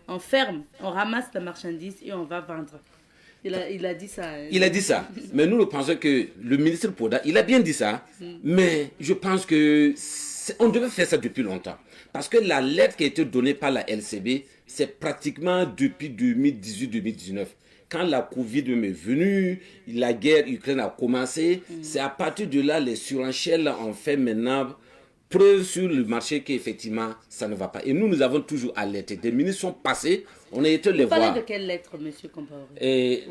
On ferme, on ramasse la marchandise et on va vendre. Il a dit ça. Il a dit ça. Mais nous pensons que le ministre Poda, il a bien dit ça. Mais je pense que on devait faire ça depuis longtemps. Parce que la lettre qui a été donnée par la LCB, c'est pratiquement depuis 2018-2019. Quand la Covid est venue, la guerre Ukraine a commencé, c'est à partir de là, les surenchères ont fait maintenant preuve sur le marché qu'effectivement, ça ne va pas. Et nous avons toujours alerté. Des ministres sont passés, on a été les voir. Vous parlez de quelle lettre, monsieur Compaoré?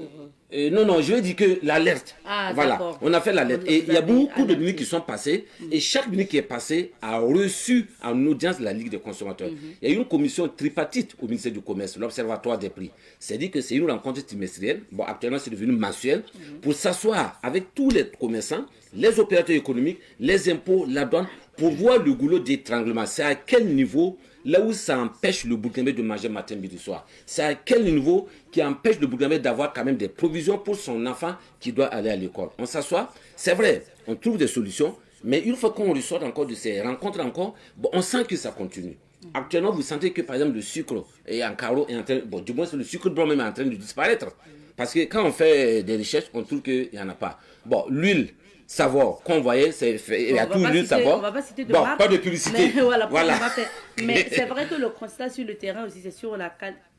Non, je veux dire que l'alerte. Voilà, d'accord. on a fait l'alerte. Et il y a beaucoup de ministres qui sont passés. Et chaque ministre qui est passé a reçu en audience la Ligue des consommateurs. Il y a eu une commission tripartite au ministère du Commerce, l'Observatoire des prix. C'est-à-dire que c'est une rencontre trimestrielle. Bon, actuellement, c'est devenu mensuel. Pour s'asseoir avec tous les commerçants, les opérateurs économiques, les impôts, la douane, pour voir le goulot d'étranglement. C'est à quel niveau, là où ça empêche le Burkinabé de manger matin, midi, soir. C'est à quel niveau qui empêche le Burkinabé d'avoir quand même des provisions pour son enfant qui doit aller à l'école. On s'assoit, c'est vrai, on trouve des solutions, mais une fois qu'on ressort encore de ces rencontres encore, bon, on sent que ça continue. Actuellement, vous sentez que par exemple le sucre est en carreau, du moins le sucre blanc même est en train de disparaître. Parce que quand on fait des recherches, on trouve qu'il n'y en a pas. Bon, l'huile, savoir qu'on voyait, il y a tout l'huile savoir. On va pas citer de bon, marque, pas de publicité. Mais, voilà. Mais c'est vrai que le constat sur le terrain aussi, c'est sur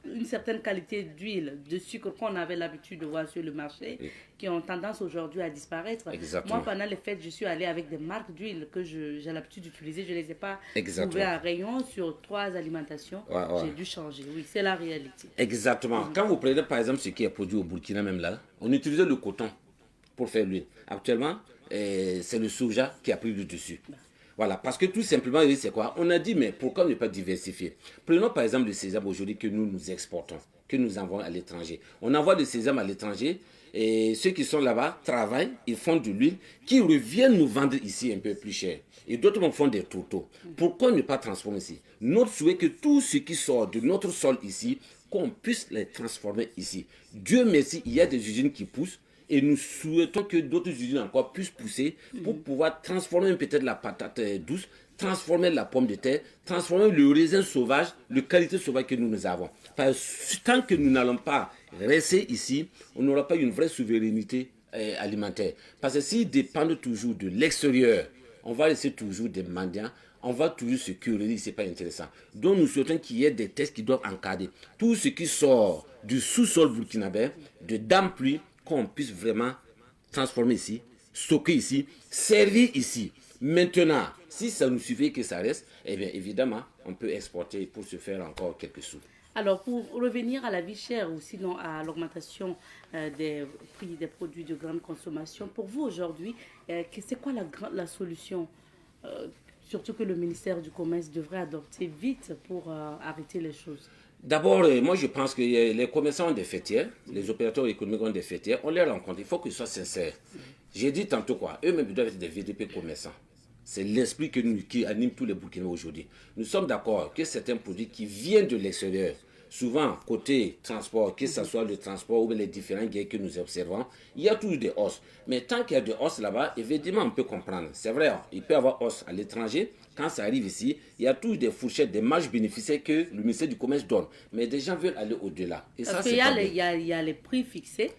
une certaine qualité d'huile, de sucre qu'on avait l'habitude de voir sur le marché, qui ont tendance aujourd'hui à disparaître. Exactement. Moi, pendant les fêtes, je suis allée avec des marques d'huile que j'ai l'habitude d'utiliser. Je ne les ai pas trouvées à rayon sur 3 alimentations. J'ai dû changer. Oui, c'est la réalité. Exactement. Quand vous prenez par exemple ce qui est produit au Burkina même là, on utilisait le coton pour faire l'huile. Actuellement, c'est le soja qui a pris le dessus. Voilà, parce que tout simplement, c'est quoi? On a dit, mais pourquoi ne pas diversifier? Prenons par exemple le sésame aujourd'hui que nous exportons, que nous envoyons à l'étranger. On envoie le sésame à l'étranger et ceux qui sont là-bas travaillent, ils font de l'huile qui reviennent nous vendre ici un peu plus cher. Et d'autres font des tourteaux. Pourquoi ne pas transformer ici? Notre souhait est que tout ce qui sort de notre sol ici, qu'on puisse les transformer ici. Dieu merci, il y a des usines qui poussent. Et nous souhaitons que d'autres usines encore puissent pousser pour pouvoir transformer peut-être la patate douce, transformer la pomme de terre, transformer le raisin sauvage, le qualité sauvage que nous avons. Parce que tant que nous n'allons pas rester ici, on n'aura pas une vraie souveraineté alimentaire. Parce que s'ils dépendent toujours de l'extérieur, on va laisser toujours des mendiants, on va toujours se quereller, ce n'est pas intéressant. Donc nous souhaitons qu'il y ait des tests qui doivent encadrer tout ce qui sort du sous-sol burkinabé, de dame pluie, qu'on puisse vraiment transformer ici, stocker ici, servir ici. Maintenant, si ça nous suffit que ça reste, eh bien évidemment, on peut exporter pour se faire encore quelques sous. Alors, pour revenir à la vie chère ou sinon à l'augmentation des prix des produits de grande consommation, pour vous aujourd'hui, c'est quoi la solution surtout que le ministère du Commerce devrait adopter vite pour arrêter les choses? D'abord, moi je pense que les commerçants ont des fêtières, les opérateurs économiques ont des fêtières, on les rencontre, il faut qu'ils soient sincères. J'ai dit tantôt quoi, eux-mêmes doivent être des VDP commerçants. C'est l'esprit qui anime tous les Burkinabés aujourd'hui. Nous sommes d'accord que certains produits qui viennent de l'extérieur, souvent côté transport, que ce soit le transport ou les différents gains que nous observons, il y a toujours des hausses. Mais tant qu'il y a des hausses là-bas, évidemment on peut comprendre. C'est vrai, il peut y avoir hausse à l'étranger. Quand ça arrive ici, il y a toujours des fourchettes, des marges bénéficiaires que le ministère du Commerce donne. Mais des gens veulent aller au-delà. Et parce ça, qu'il y a les prix fixés.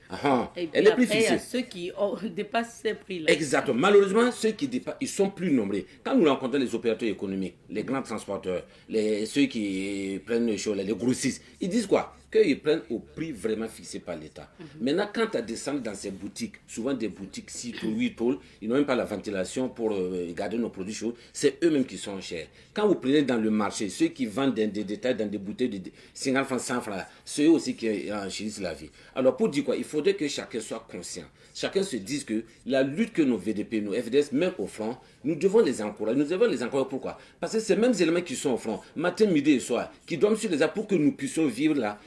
Et puis après, il y a ceux qui dépassent ces prix-là. Exactement. Malheureusement, ceux qui dépassent, ils sont plus nombreux. Quand nous rencontrons les opérateurs économiques, les grands transporteurs, ceux qui prennent les choses, les grossistes, ils disent quoi? Qu'ils prennent au prix vraiment fixé par l'État. Maintenant, quand tu descendu dans ces boutiques, souvent des boutiques 6 tôles, 8 tôles, ils n'ont même pas la ventilation pour garder nos produits chauds, c'est eux-mêmes qui sont chers. Quand vous prenez dans le marché, ceux qui vendent des détails dans des bouteilles de 50 francs, 100 francs, c'est eux aussi qui enchérissent la vie. Alors pour dire quoi, il faudrait que chacun soit conscient. Chacun se dise que la lutte que nos VDP, nos FDS mettent au front, nous devons les encourager. Nous devons les encourager. Pourquoi? Parce que ces mêmes éléments qui sont au front, matin, midi et soir, qui dorment sur les arbres pour que nous puissions vivre là,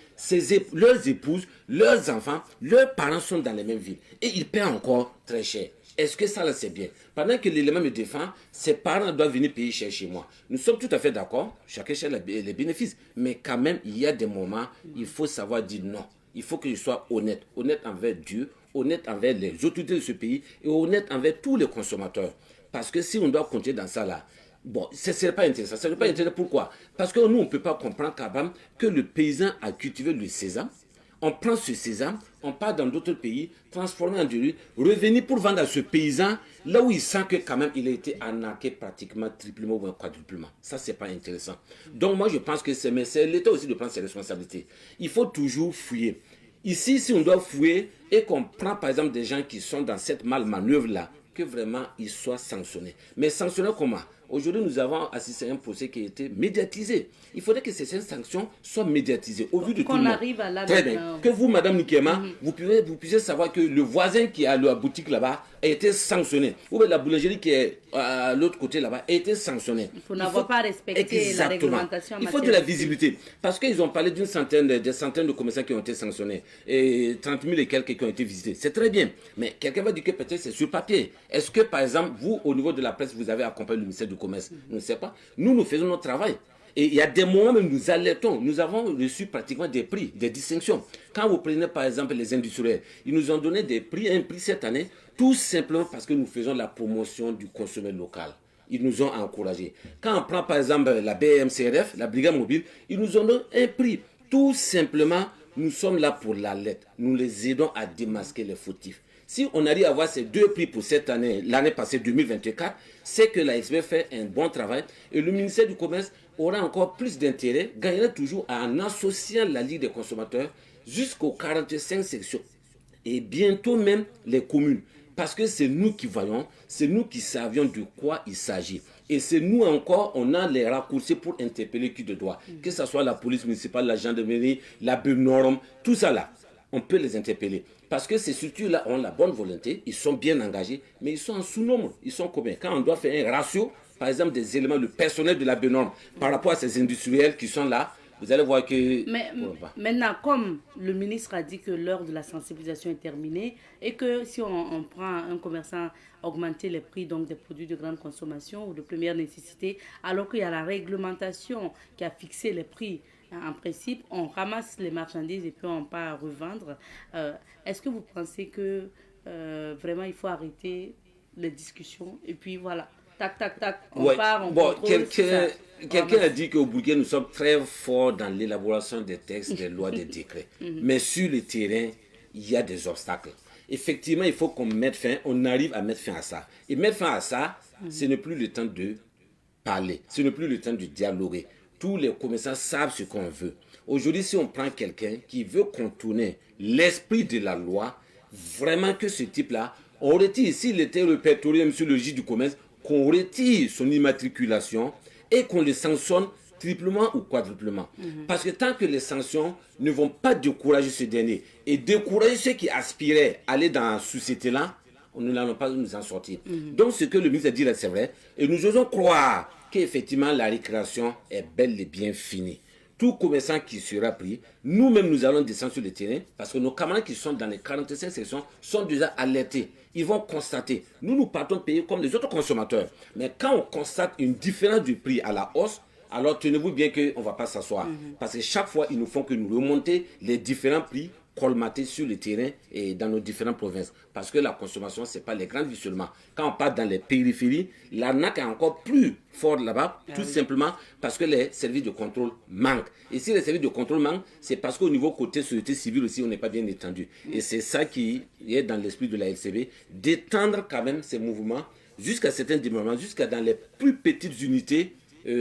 leurs épouses, leurs enfants, leurs parents sont dans les mêmes villes. Et ils paient encore très cher. Est-ce que ça là c'est bien? Pendant que l'élément me défend, ses parents doivent venir payer cher chez moi. Nous sommes tout à fait d'accord, chacun cherche les bénéfices. Mais quand même, il y a des moments, il faut savoir dire non. Il faut que je sois honnête. Honnête envers Dieu, honnête envers les autorités de ce pays et honnête envers tous les consommateurs. Parce que si on doit compter dans ça là, bon, ce ne serait pas intéressant. Ce ne serait pas intéressant. Pourquoi? Parce que nous, on ne peut pas comprendre que le paysan a cultivé le sésame. On prend ce sésame, on part dans d'autres pays, transformer en du riz, revenir pour vendre à ce paysan, là où il sent que quand même il a été arnaqué pratiquement triplement ou quadruplement. Ça, c'est pas intéressant. Donc moi, je pense que c'est l'État aussi de prendre ses responsabilités. Il faut toujours fouiller. Ici, si on doit fouiller et qu'on prend par exemple des gens qui sont dans cette manœuvre-là, que vraiment ils soient sanctionnés. Mais sanctionnés comment? Aujourd'hui, nous avons assisté à un procès qui a été médiatisé. Il faudrait que ces sanctions soient médiatisées au vu de tout le monde. Arrive à la très bien. Que vous, Madame Nikema, vous puissiez savoir que le voisin qui a la boutique là-bas a été sanctionné. Ou bien la boulangerie qui est à l'autre côté là-bas a été sanctionnée. Il faut n'avoir pas respecté la réglementation. Il faut de la visibilité. Parce qu'ils ont parlé des centaines de commerçants qui ont été sanctionnés. Et 30 000 et quelques qui ont été visités. C'est très bien. Mais quelqu'un va dire que peut-être c'est sur papier. Est-ce que, par exemple, vous, au niveau de la presse, vous avez accompagné le ministère du Commerce? Je ne sais pas. Nous faisons notre travail. Et il y a des moments où nous alertons. Nous avons reçu pratiquement des prix, des distinctions. Quand vous prenez par exemple les industriels, ils nous ont donné des prix, un prix cette année, tout simplement parce que nous faisons la promotion du consommateur local. Ils nous ont encouragés. Quand on prend par exemple la BMCRF, la Brigade Mobile, ils nous ont donné un prix. Tout simplement, nous sommes là pour la lettre. Nous les aidons à démasquer les fautifs. Si on arrive à avoir ces deux prix pour cette année, l'année passée 2024, c'est que la SB fait un bon travail et le ministère du Commerce aura encore plus d'intérêt, gagnera toujours en associant la Ligue des consommateurs jusqu'aux 45 sections et bientôt même les communes. Parce que c'est nous qui voyons, c'est nous qui savions de quoi il s'agit. Et c'est nous encore, on a les raccourcis pour interpeller qui de droit. Que ce soit la police municipale, la gendarmerie, la BNORM, tout ça là. On peut les interpeller. Parce que ces structures-là ont la bonne volonté, ils sont bien engagés, mais ils sont en sous-nombre. Ils sont combien? Quand on doit faire un ratio, par exemple, des éléments, le personnel de la BNORM, par rapport à ces industriels qui sont là, vous allez voir que... Mais maintenant, comme le ministre a dit que l'heure de la sensibilisation est terminée et que si on prend un commerçant augmenter les prix donc des produits de grande consommation ou de première nécessité, alors qu'il y a la réglementation qui a fixé les prix, en principe, on ramasse les marchandises et puis on part revendre. Est-ce que vous pensez que vraiment, il faut arrêter les discussions. Et puis voilà, tac, tac, tac, on Ouais. part, on Bon, contrôle. quelqu'un a dit qu'au Burkina, nous sommes très forts dans l'élaboration des textes, des lois, des décrets. Mais sur le terrain, il y a des obstacles. Effectivement, il faut qu'on mette fin, on arrive à mettre fin à ça. Et mettre fin à ça, ce n'est plus le temps de parler, ce n'est plus le temps de dialoguer. Tous les commerçants savent ce qu'on veut. Aujourd'hui, si on prend quelqu'un qui veut contourner l'esprit de la loi, vraiment que ce type-là, on retire, s'il était répertorié sur le registre du commerce, qu'on retire son immatriculation et qu'on le sanctionne triplement ou quadruplement. Parce que tant que les sanctions ne vont pas décourager ce dernier et décourager ceux qui aspiraient à aller dans cette société-là, nous n'allons pas nous en sortir. Donc ce que le ministre a dit là, c'est vrai. Et nous osons croire qu'effectivement la récréation est bel et bien finie. Tout commerçant qui sera pris, nous-mêmes nous allons descendre sur le terrain parce que nos camarades qui sont dans les 45 sections sont déjà alertés. Ils vont constater. Nous partons payer comme les autres consommateurs. Mais quand on constate une différence de prix à la hausse, alors tenez-vous bien qu'on ne va pas s'asseoir. Parce que chaque fois, ils nous font que nous remonter les différents prix colmatés sur le terrain et dans nos différentes provinces. Parce que la consommation, ce n'est pas les grandes villes seulement. Quand on part dans les périphéries, l'arnaque est encore plus forte là-bas, tout simplement parce que les services de contrôle manquent. Et si les services de contrôle manquent, c'est parce qu'au niveau côté société civile aussi, on n'est pas bien étendu. Et c'est ça qui est dans l'esprit de la LCB, d'étendre quand même ces mouvements jusqu'à certains moments, jusqu'à dans les plus petites unités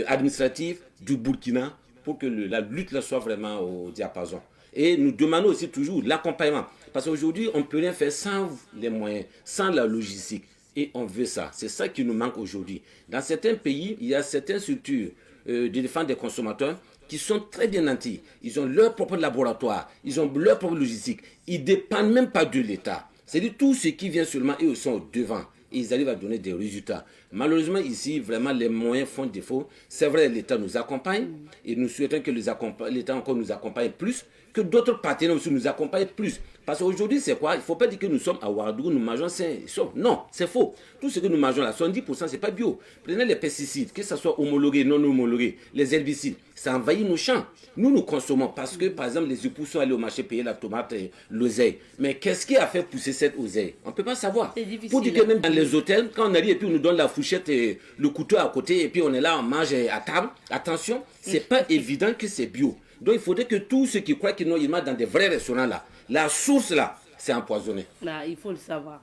administratives du Burkina, pour que la lutte là soit vraiment au diapason. Et nous demandons aussi toujours l'accompagnement. Parce qu'aujourd'hui, on ne peut rien faire sans les moyens, sans la logistique. Et on veut ça. C'est ça qui nous manque aujourd'hui. Dans certains pays, il y a certaines structures de défense des consommateurs qui sont très bien nantis. Ils ont leur propre laboratoire, ils ont leur propre logistique. Ils ne dépendent même pas de l'État. C'est-à-dire tout ce qui vient seulement, ils sont au devant. Et ils arrivent à donner des résultats. Malheureusement, ici, vraiment, les moyens font défaut. C'est vrai, l'État nous accompagne. Et nous souhaitons que l'État encore nous accompagne plus, que d'autres partenaires aussi nous accompagnent plus. Parce qu'aujourd'hui, c'est quoi? Il ne faut pas dire que nous sommes à Ouagadougou, nous mangeons sain. Non, c'est faux. Tout ce que nous mangeons là, 70%, ce n'est pas bio. Prenez les pesticides, que ce soit homologué, non homologué, les herbicides, ça envahit nos champs. Nous consommons parce que, par exemple, les époux sont allés au marché payer la tomate et l'oseille. Mais qu'est-ce qui a fait pousser cette oseille? On ne peut pas savoir. C'est difficile. Pour dire que même dans les hôtels, quand on arrive et puis on nous donne la fourchette et le couteau à côté et puis on est là, on mange à table, attention, ce n'est pas évident que c'est bio. Donc il faudrait que tous ceux qui croient qu'ils n'ont pas dans des vrais restaurants là, la source là, c'est empoisonné. Là, il faut le savoir,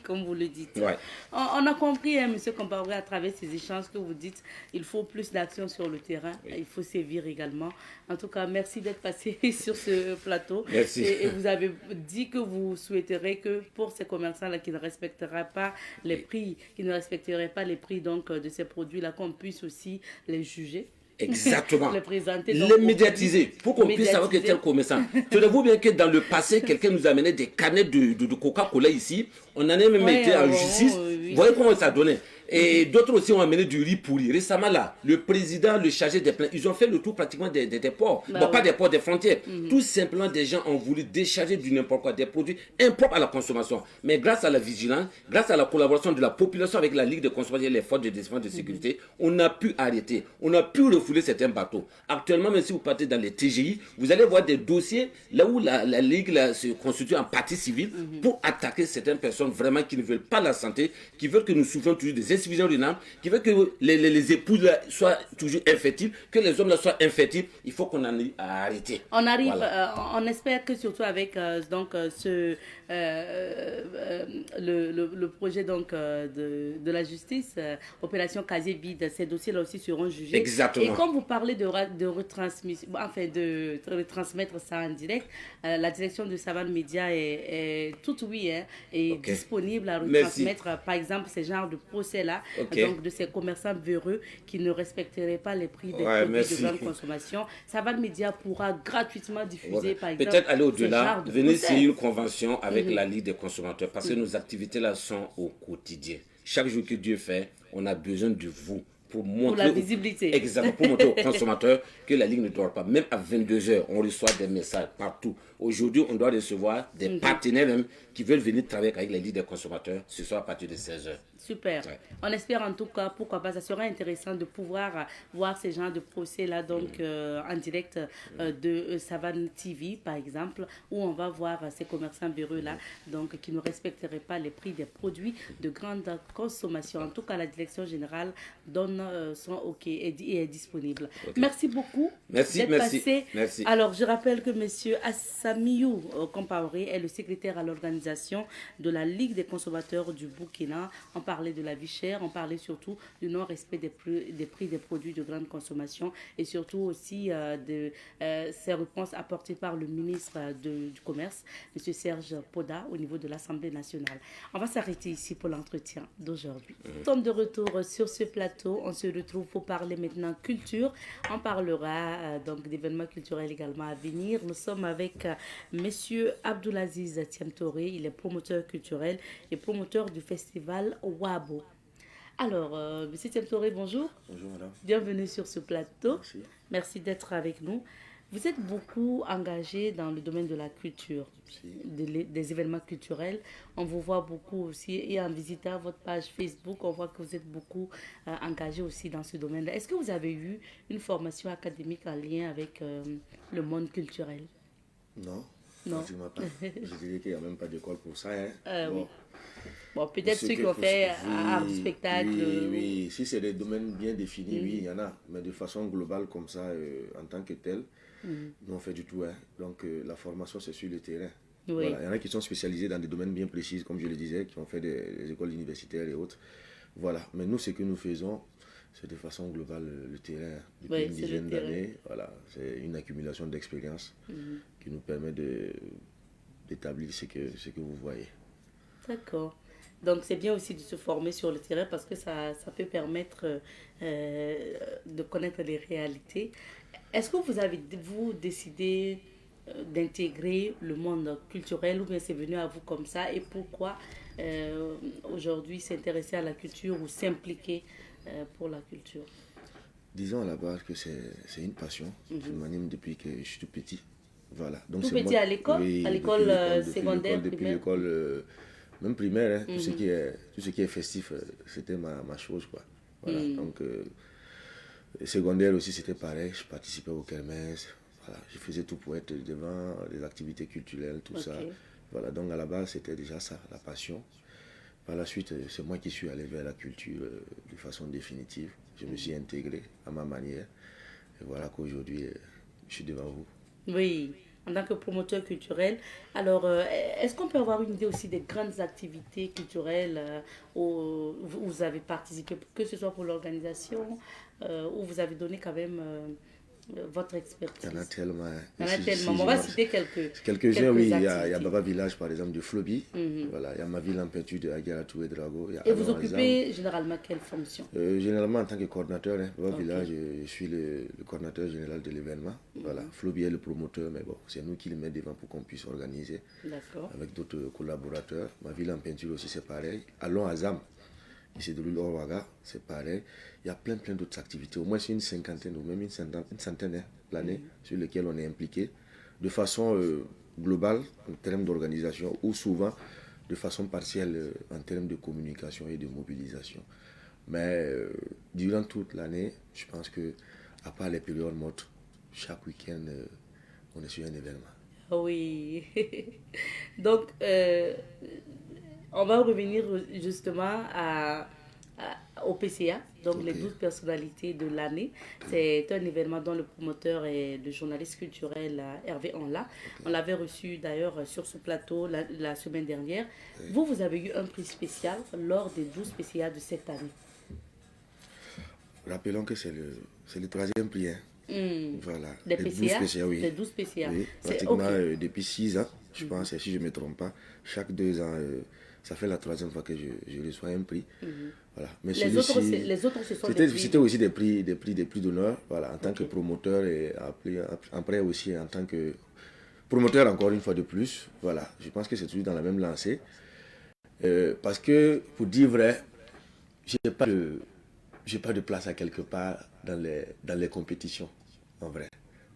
comme vous le dites. Ouais. On a compris, hein, M. Compaoré, à travers ces échanges que vous dites, il faut plus d'action sur le terrain, il faut sévir également. En tout cas, merci d'être passé sur ce plateau. Merci. Et vous avez dit que vous souhaiterez que pour ces commerçants-là qui ne respecteraient pas les prix, donc, de ces produits-là, qu'on puisse aussi les juger. Exactement. Les présenter. Les médiatiser pour qu'on puisse savoir que tel commerçant. Tenez-vous bien que dans le passé, quelqu'un nous amenait des canettes de Coca-Cola ici. On en a même été en justice. Vous voyez comment ça donnait. Et d'autres aussi ont amené du riz pourri. Récemment là, le président, le chargé des plaintes, ils ont fait le tour pratiquement des ports. Pas des ports, des frontières. Tout simplement, des gens ont voulu décharger du n'importe quoi, des produits impropres à la consommation. Mais grâce à la vigilance, grâce à la collaboration de la population avec la Ligue des consommateurs et les forces de défense de sécurité, on a pu arrêter, on a pu refouler certains bateaux. Actuellement, même si vous partez dans les TGI, vous allez voir des dossiers là où la Ligue là, se constitue en partie civile pour attaquer certaines personnes vraiment qui ne veulent pas la santé, qui veulent que nous souffrions toujours des insuffisance rénale, qui veut que les épouses là soient toujours infertiles, que les hommes là soient infertiles. Il faut qu'on en ait à arrêter. On arrive, voilà. On espère que surtout avec le projet donc de la justice, opération casier vide, ces dossiers-là aussi seront jugés. Exactement. Et quand vous parlez de retransmission, enfin de retransmettre ça en direct, la direction de Savane Média est toute oui, hein, et disponible à retransmettre, par exemple, ces genres de procès-là, donc de ces commerçants véreux qui ne respecteraient pas les prix des produits de grande consommation. Savane Média pourra gratuitement diffuser, par exemple, peut-être aller au-delà, venir signer une convention avec la Ligue des consommateurs, parce que nos activités là sont au quotidien. Chaque jour que Dieu fait, on a besoin de vous pour montrer... Pour la visibilité. Exactement, pour montrer aux consommateurs que la Ligue ne dort pas. Même à 22h, on reçoit des messages partout. Aujourd'hui, on doit recevoir des partenaires même qui veulent venir travailler avec la Ligue des consommateurs, ce soir à partir de 16h. Super. Ouais. On espère en tout cas, pourquoi pas, ça serait intéressant de pouvoir voir ces genres de procès-là, donc en direct de Savane TV, par exemple, où on va voir ces commerçants véreux-là, donc qui ne respecteraient pas les prix des produits de grande consommation. En tout cas, la direction générale donne son OK et est disponible. Okay. Merci beaucoup d'être passé. Merci. Alors, je rappelle que M. Assamiou Compaoré est le secrétaire à l'organisation de la Ligue des consommateurs du Burkina. On parlait de la vie chère, on parlait surtout du non-respect des prix des produits de grande consommation et surtout aussi de ces réponses apportées par le ministre du Commerce, M. Serge Poda, au niveau de l'Assemblée nationale. On va s'arrêter ici pour l'entretien d'aujourd'hui. Nous sommes de retour sur ce plateau. On se retrouve pour parler maintenant culture. On parlera donc d'événements culturels également à venir. Nous sommes avec M. Abdoulaziz Tiamtoré. Il est promoteur culturel et promoteur du festival Wabo. Alors, M. Tiamtoré, bonjour. Bonjour, madame. Bienvenue sur ce plateau. Merci. Merci d'être avec nous. Vous êtes beaucoup engagé dans le domaine de la culture, des événements culturels. On vous voit beaucoup aussi, et en visitant votre page Facebook, on voit que vous êtes beaucoup engagé aussi dans ce domaine-là. Est-ce que vous avez eu une formation académique en lien avec le monde culturel? Non. Non. Je dirais qu'il n'y a même pas d'école pour ça. Hein. Bon, peut-être ceux qui ont fait art du spectacle. Oui, si c'est des domaines bien définis, oui, il y en a. Mais de façon globale, comme ça, en tant que tel, nous on fait du tout. Hein. Donc la formation, c'est sur le terrain. Oui. Voilà. Il y en a qui sont spécialisés dans des domaines bien précis, comme je le disais, qui ont fait des écoles universitaires et autres. Voilà. Mais nous, ce que nous faisons, c'est de façon globale le terrain. Depuis une dizaine d'années, voilà. C'est une accumulation d'expérience qui nous permet d'établir ce que vous voyez. D'accord. Donc c'est bien aussi de se former sur le terrain parce que ça peut permettre de connaître les réalités. Est-ce que vous avez décidé d'intégrer le monde culturel ou bien c'est venu à vous comme ça et pourquoi aujourd'hui s'intéresser à la culture ou s'impliquer pour la culture? Disons à la base que c'est une passion qui m'anime depuis que je suis tout petit. Voilà. Donc, tout petit à l'école? Oui, à l'école secondaire, depuis l'école même primaire, hein, tout ce qui est festif, c'était ma chose, quoi. Voilà. Donc, secondaire aussi, c'était pareil. Je participais au kermesse. Voilà. Je faisais tout pour être devant les activités culturelles, tout ça. Voilà. Donc, à la base, c'était déjà ça, la passion. Par la suite, c'est moi qui suis allé vers la culture de façon définitive. Je me suis intégré à ma manière. Et voilà qu'aujourd'hui, je suis devant vous. Oui, en tant que promoteur culturel. Alors, est-ce qu'on peut avoir une idée aussi des grandes activités culturelles où vous avez participé, que ce soit pour l'organisation, où vous avez donné quand même votre expertise? Il y en a tellement. Il y en a tellement. On va citer quelques-uns, oui. Il y a Baba Village, par exemple, de Floby. Voilà, il y a ma ville en peinture de Agaratou et Drago. Et vous occupez généralement quelle fonction? Généralement, en tant que coordinateur, hein, Baba Village, je suis le coordinateur général de l'événement. Voilà, Floby est le promoteur, mais bon, c'est nous qui le mettons devant pour qu'on puisse organiser. Avec d'autres collaborateurs. Ma ville en peinture aussi, c'est pareil. Allons à Zam. Ici de l'Ouaga, c'est pareil. Il y a plein d'autres activités, au moins une cinquantaine ou même une centaine d'années sur lesquelles on est impliqué de façon globale en termes d'organisation ou souvent de façon partielle en termes de communication et de mobilisation. Mais durant toute l'année, je pense que à part les périodes mortes, chaque week-end, on est sur un événement. Oui. Donc, on va revenir justement au PCA, donc les 12 personnalités de l'année. C'est un événement dont le promoteur est le journaliste culturel Hervé Anla. On l'avait reçu d'ailleurs sur ce plateau la semaine dernière. Vous avez eu un prix spécial lors des 12 PCA de cette année. Rappelons que c'est le troisième prix. Hein. Voilà. Les PCA, 12 PCA, oui. Les 12 PCA. Oui, pratiquement depuis 6 ans, je pense, si je ne me trompe pas. Chaque 2 ans, ça fait la troisième fois que je reçois un prix. Voilà. Mais les autres, ce sont des prix. C'était aussi des prix d'honneur, voilà, en tant que promoteur et après aussi en tant que promoteur encore une fois de plus. Voilà. Je pense que c'est toujours dans la même lancée. Parce que, pour dire vrai, je n'ai pas j'ai pas de place à quelque part dans les compétitions, en vrai.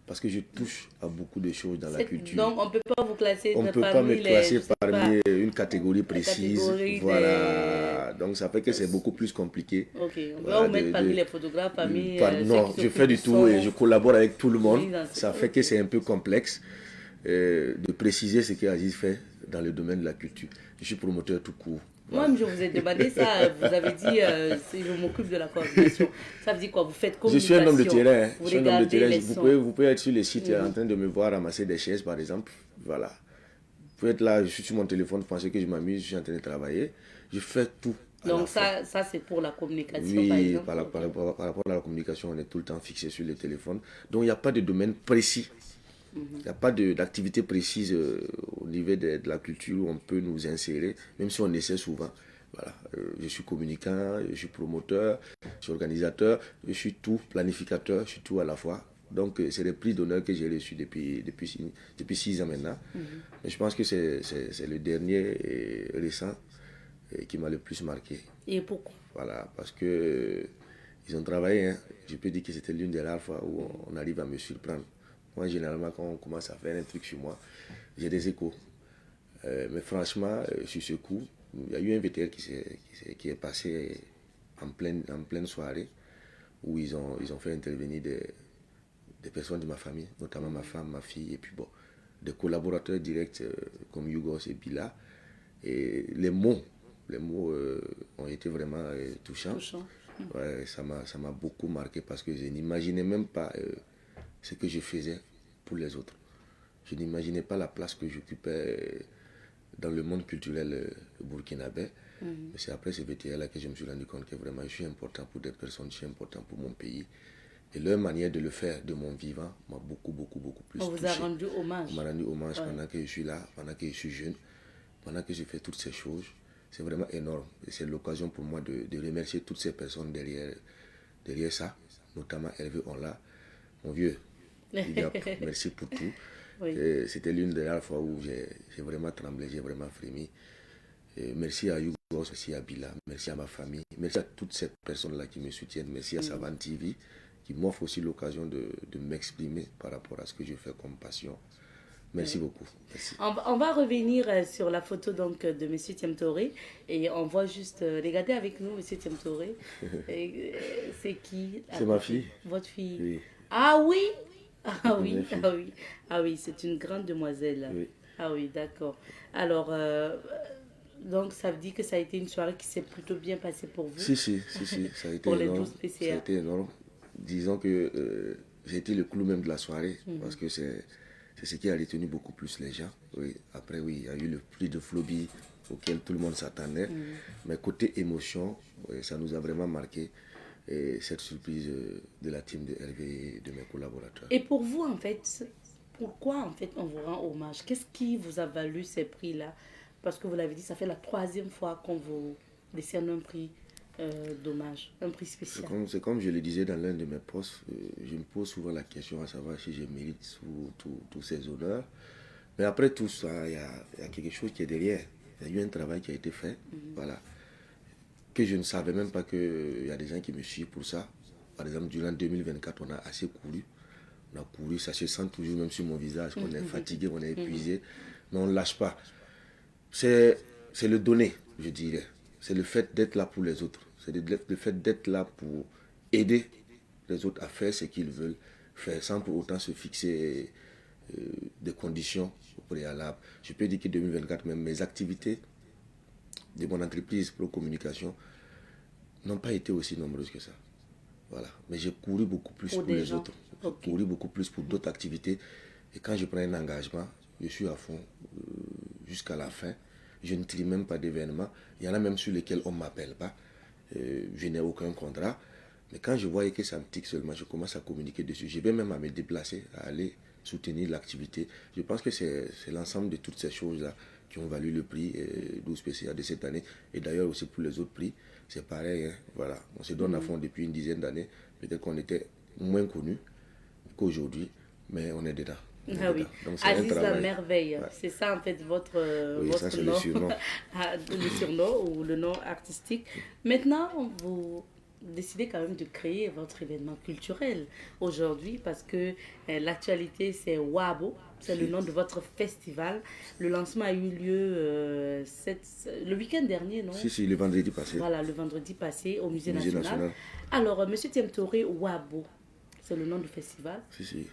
Parce que je touche à beaucoup de choses dans la culture. Donc, on ne peut pas vous classer on ne peut pas me classer parmi une catégorie précise. Voilà. Donc, ça fait que c'est beaucoup plus compliqué. Ok, on va vous mettre parmi les photographes, parmi... non, je fais du tout et je collabore avec tout le monde. Oui, ça fait que c'est un peu complexe de préciser ce qu'Aziz fait dans le domaine de la culture. Je suis promoteur tout court. Moi, je vous ai demandé ça, vous avez dit, je m'occupe de la coordination. Ça veut dire quoi? Vous faites communication? Je suis un homme de terrain. Je suis un homme de terrain. Vous pouvez être sur le site en train de me voir ramasser des chaises, par exemple. Voilà. Vous pouvez être là, je suis sur mon téléphone, vous pensez que je m'amuse, je suis en train de travailler. Je fais tout. Donc ça c'est pour la communication, oui, par exemple? Par rapport à la communication, on est tout le temps fixé sur le téléphone. Donc il n'y a pas de domaine précis. Il n'y a pas d'activité précise au niveau de la culture où on peut nous insérer, même si on essaie souvent. Voilà. Je suis communicant, je suis promoteur, je suis organisateur, je suis tout, planificateur, je suis tout à la fois. Donc c'est les prix d'honneur que j'ai reçus depuis 6 ans maintenant. Mais je pense que c'est le dernier et récent qui m'a le plus marqué. Et pourquoi? Voilà, parce que ils ont travaillé. Hein. Je peux dire que c'était l'une des rares fois où on arrive à me surprendre. Moi, généralement, quand on commence à faire un truc sur moi, j'ai des échos. Mais franchement, sur ce coup, il y a eu un VTR qui est passé en pleine soirée où ils ont fait intervenir des personnes de ma famille, notamment ma femme, ma fille, et puis bon, des collaborateurs directs comme Yougos et Bila. Et les mots ont été vraiment touchants. Ouais, ça m'a beaucoup marqué parce que je n'imaginais même pas ce que je faisais pour les autres. Je n'imaginais pas la place que j'occupais dans le monde culturel burkinabé. Mais c'est après ce VTR-là que je me suis rendu compte que vraiment je suis important pour des personnes, je suis important pour mon pays. Et leur manière de le faire de mon vivant m'a beaucoup plus touché. On vous a rendu hommage. On m'a rendu hommage pendant que je suis là, pendant que je suis jeune, pendant que je fais toutes ces choses. C'est vraiment énorme. Et c'est l'occasion pour moi de remercier toutes ces personnes derrière ça, notamment Hervé Onla, mon vieux. Merci pour tout. Oui. C'était l'une des rares fois où j'ai vraiment tremblé, j'ai vraiment frémi. Et merci à Yougos, merci à Bila, merci à ma famille, merci à toutes ces personnes-là qui me soutiennent, merci à Savane TV qui m'offre aussi l'occasion de m'exprimer par rapport à ce que je fais comme passion. Merci beaucoup. Merci. On va revenir sur la photo donc, de M. Thiam Touré et on va juste regarder avec nous M. Thiam Touré. C'est qui? C'est ma fille. Votre fille? Oui. Ah oui? Ah oui, c'est une grande demoiselle. Oui. Ah oui, d'accord. Alors, donc ça veut dire que ça a été une soirée qui s'est plutôt bien passée pour vous? Si, ça a été pour énorme. Les 12 PCA. Ça a été énorme. Disons que j'ai été le clou même de la soirée parce que c'est ce qui a retenu beaucoup plus les gens. Oui. Après, oui, il y a eu le prix de Floby auquel tout le monde s'attendait. Mais côté émotion, oui, ça nous a vraiment marqué. Et cette surprise de la team de Hervé et de mes collaborateurs. Et pour vous, en fait, pourquoi en fait on vous rend hommage? Qu'est-ce qui vous a valu ces prix-là? Parce que vous l'avez dit, ça fait la 3e fois qu'on vous décerne un prix d'hommage, un prix spécial. C'est comme je le disais dans l'un de mes posts, je me pose souvent la question à savoir si je mérite tous ces honneurs. Mais après tout ça, il y a quelque chose qui est derrière. Il y a eu un travail qui a été fait. Voilà. Que je ne savais même pas qu'il y a des gens qui me suivent pour ça. Par exemple, durant 2024, on a assez couru. On a couru, ça se sent toujours même sur mon visage, qu'on est fatigué, on est épuisé, mais on ne lâche pas. C'est le donner, je dirais. C'est le fait d'être là pour les autres. C'est le fait d'être là pour aider les autres à faire ce qu'ils veulent faire, sans pour autant se fixer des conditions préalables. Je peux dire que 2024, même mes activités de mon entreprise Pro Communication n'ont pas été aussi nombreuses que ça. Voilà. Mais j'ai couru beaucoup plus pour les autres. J'ai couru beaucoup plus pour d'autres activités. Et quand je prends un engagement, je suis à fond jusqu'à la fin. Je ne trie même pas d'événements. Il y en a même sur lesquels on ne m'appelle pas. Je n'ai aucun contrat. Mais quand je voyais que ça me tique seulement, je commence à communiquer dessus. Je vais même à me déplacer, à aller soutenir l'activité. Je pense que c'est l'ensemble de toutes ces choses-là qui ont valu le prix 12 PCA de cette année. Et d'ailleurs aussi pour les autres prix, c'est pareil. Hein, voilà. On se donne à fond depuis une dizaine d'années. Peut-être qu'on était moins connus qu'aujourd'hui, mais on est dedans. Ah oui, Aziz la merveille, ouais. C'est ça en fait votre ça, nom, le surnom. le surnom ou le nom artistique. Maintenant, décidé quand même de créer votre événement culturel aujourd'hui parce que l'actualité c'est Wabo, c'est le nom de votre festival. Le lancement a eu lieu le week-end dernier, non? Si, le vendredi passé. Voilà, le vendredi passé au Musée national. Alors, Monsieur Tiemtoré, Wabo, c'est le nom du festival. Si.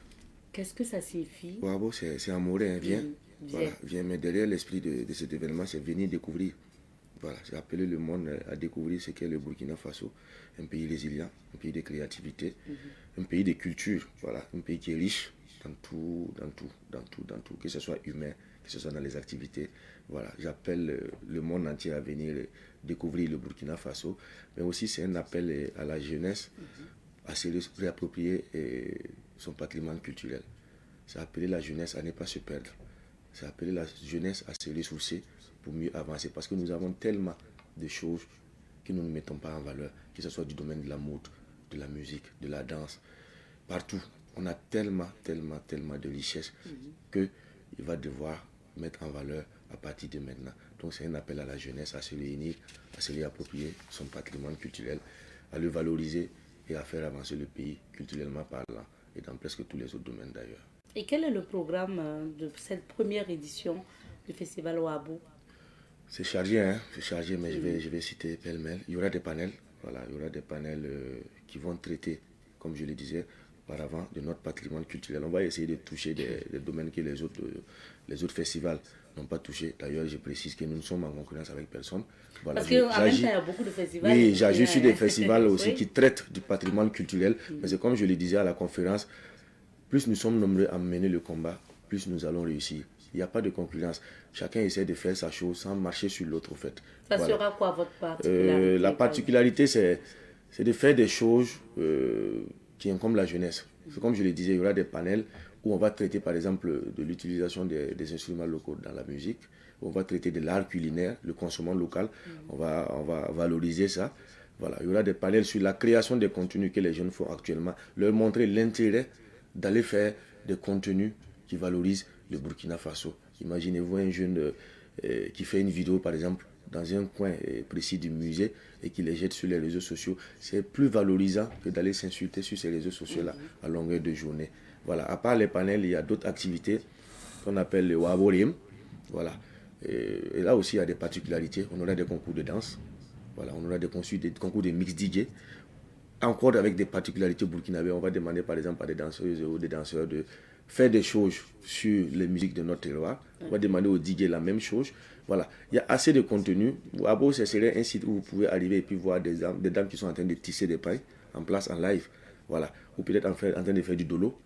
Qu'est-ce que ça signifie? Wabo, c'est amoureux, hein, viens. Voilà, viens, mais derrière l'esprit de cet événement, c'est venir découvrir. Voilà, j'ai appelé le monde à découvrir ce qu'est le Burkina Faso, un pays résilient, un pays de créativité, un pays de culture, voilà, un pays qui est riche dans tout, que ce soit humain, que ce soit dans les activités. Voilà, j'appelle le monde entier à venir découvrir le Burkina Faso, mais aussi c'est un appel à la jeunesse à se réapproprier son patrimoine culturel. C'est appeler la jeunesse à ne pas se perdre. C'est appeler la jeunesse à se ressourcer pour mieux avancer. Parce que nous avons tellement de choses que nous ne mettons pas en valeur, que ce soit du domaine de la mode, de la musique, de la danse, partout. On a tellement de richesses qu'il va devoir mettre en valeur à partir de maintenant. Donc c'est un appel à la jeunesse à se réunir, à se réapproprier son patrimoine culturel, à le valoriser et à faire avancer le pays culturellement parlant et dans presque tous les autres domaines d'ailleurs. Et quel est le programme de cette première édition du festival Wabo? C'est chargé, hein? C'est chargé, mais je vais citer pêle-mêle. Il y aura des panels, voilà, il y aura des panels qui vont traiter, comme je le disais auparavant, de notre patrimoine culturel. On va essayer de toucher des domaines que les autres festivals n'ont pas touché. D'ailleurs, je précise que nous ne sommes en concurrence avec personne. Voilà, parce qu'en même temps, il y a beaucoup de festivals. Oui, j'agis sur des festivals aussi qui traitent du patrimoine culturel. Mais c'est comme je le disais à la conférence, plus nous sommes nombreux à mener le combat, plus nous allons réussir. Il n'y a pas de concurrence. Chacun essaie de faire sa chose sans marcher sur l'autre, en fait. Ça sera quoi votre particularité? La particularité, c'est de faire des choses qui incombent la jeunesse. C'est comme je le disais, il y aura des panels où on va traiter, par exemple, de l'utilisation des instruments locaux dans la musique. On va traiter de l'art culinaire, le consommation local. On va valoriser ça. Voilà. Il y aura des panels sur la création des contenus que les jeunes font actuellement. Leur montrer l'intérêt d'aller faire des contenus qui valorisent le Burkina Faso. Imaginez-vous un jeune qui fait une vidéo, par exemple, dans un coin précis du musée et qui les jette sur les réseaux sociaux. C'est plus valorisant que d'aller s'insulter sur ces réseaux sociaux-là à longueur de journée. Voilà. À part les panels, il y a d'autres activités qu'on appelle le Waborim. Voilà. Et là aussi, il y a des particularités. On aura des concours de danse. Voilà. On aura des concours de mix DJ. Encore avec des particularités burkinabées, on va demander par exemple à des danseuses ou des danseurs de faire des choses sur les musiques de notre terroir. On va demander aux DJ la même chose. Voilà, il y a assez de contenu. Wabo, ce serait un site où vous pouvez arriver et puis voir des dames qui sont en train de tisser des pailles en place, en live. Voilà, ou peut-être en train de faire du dolo.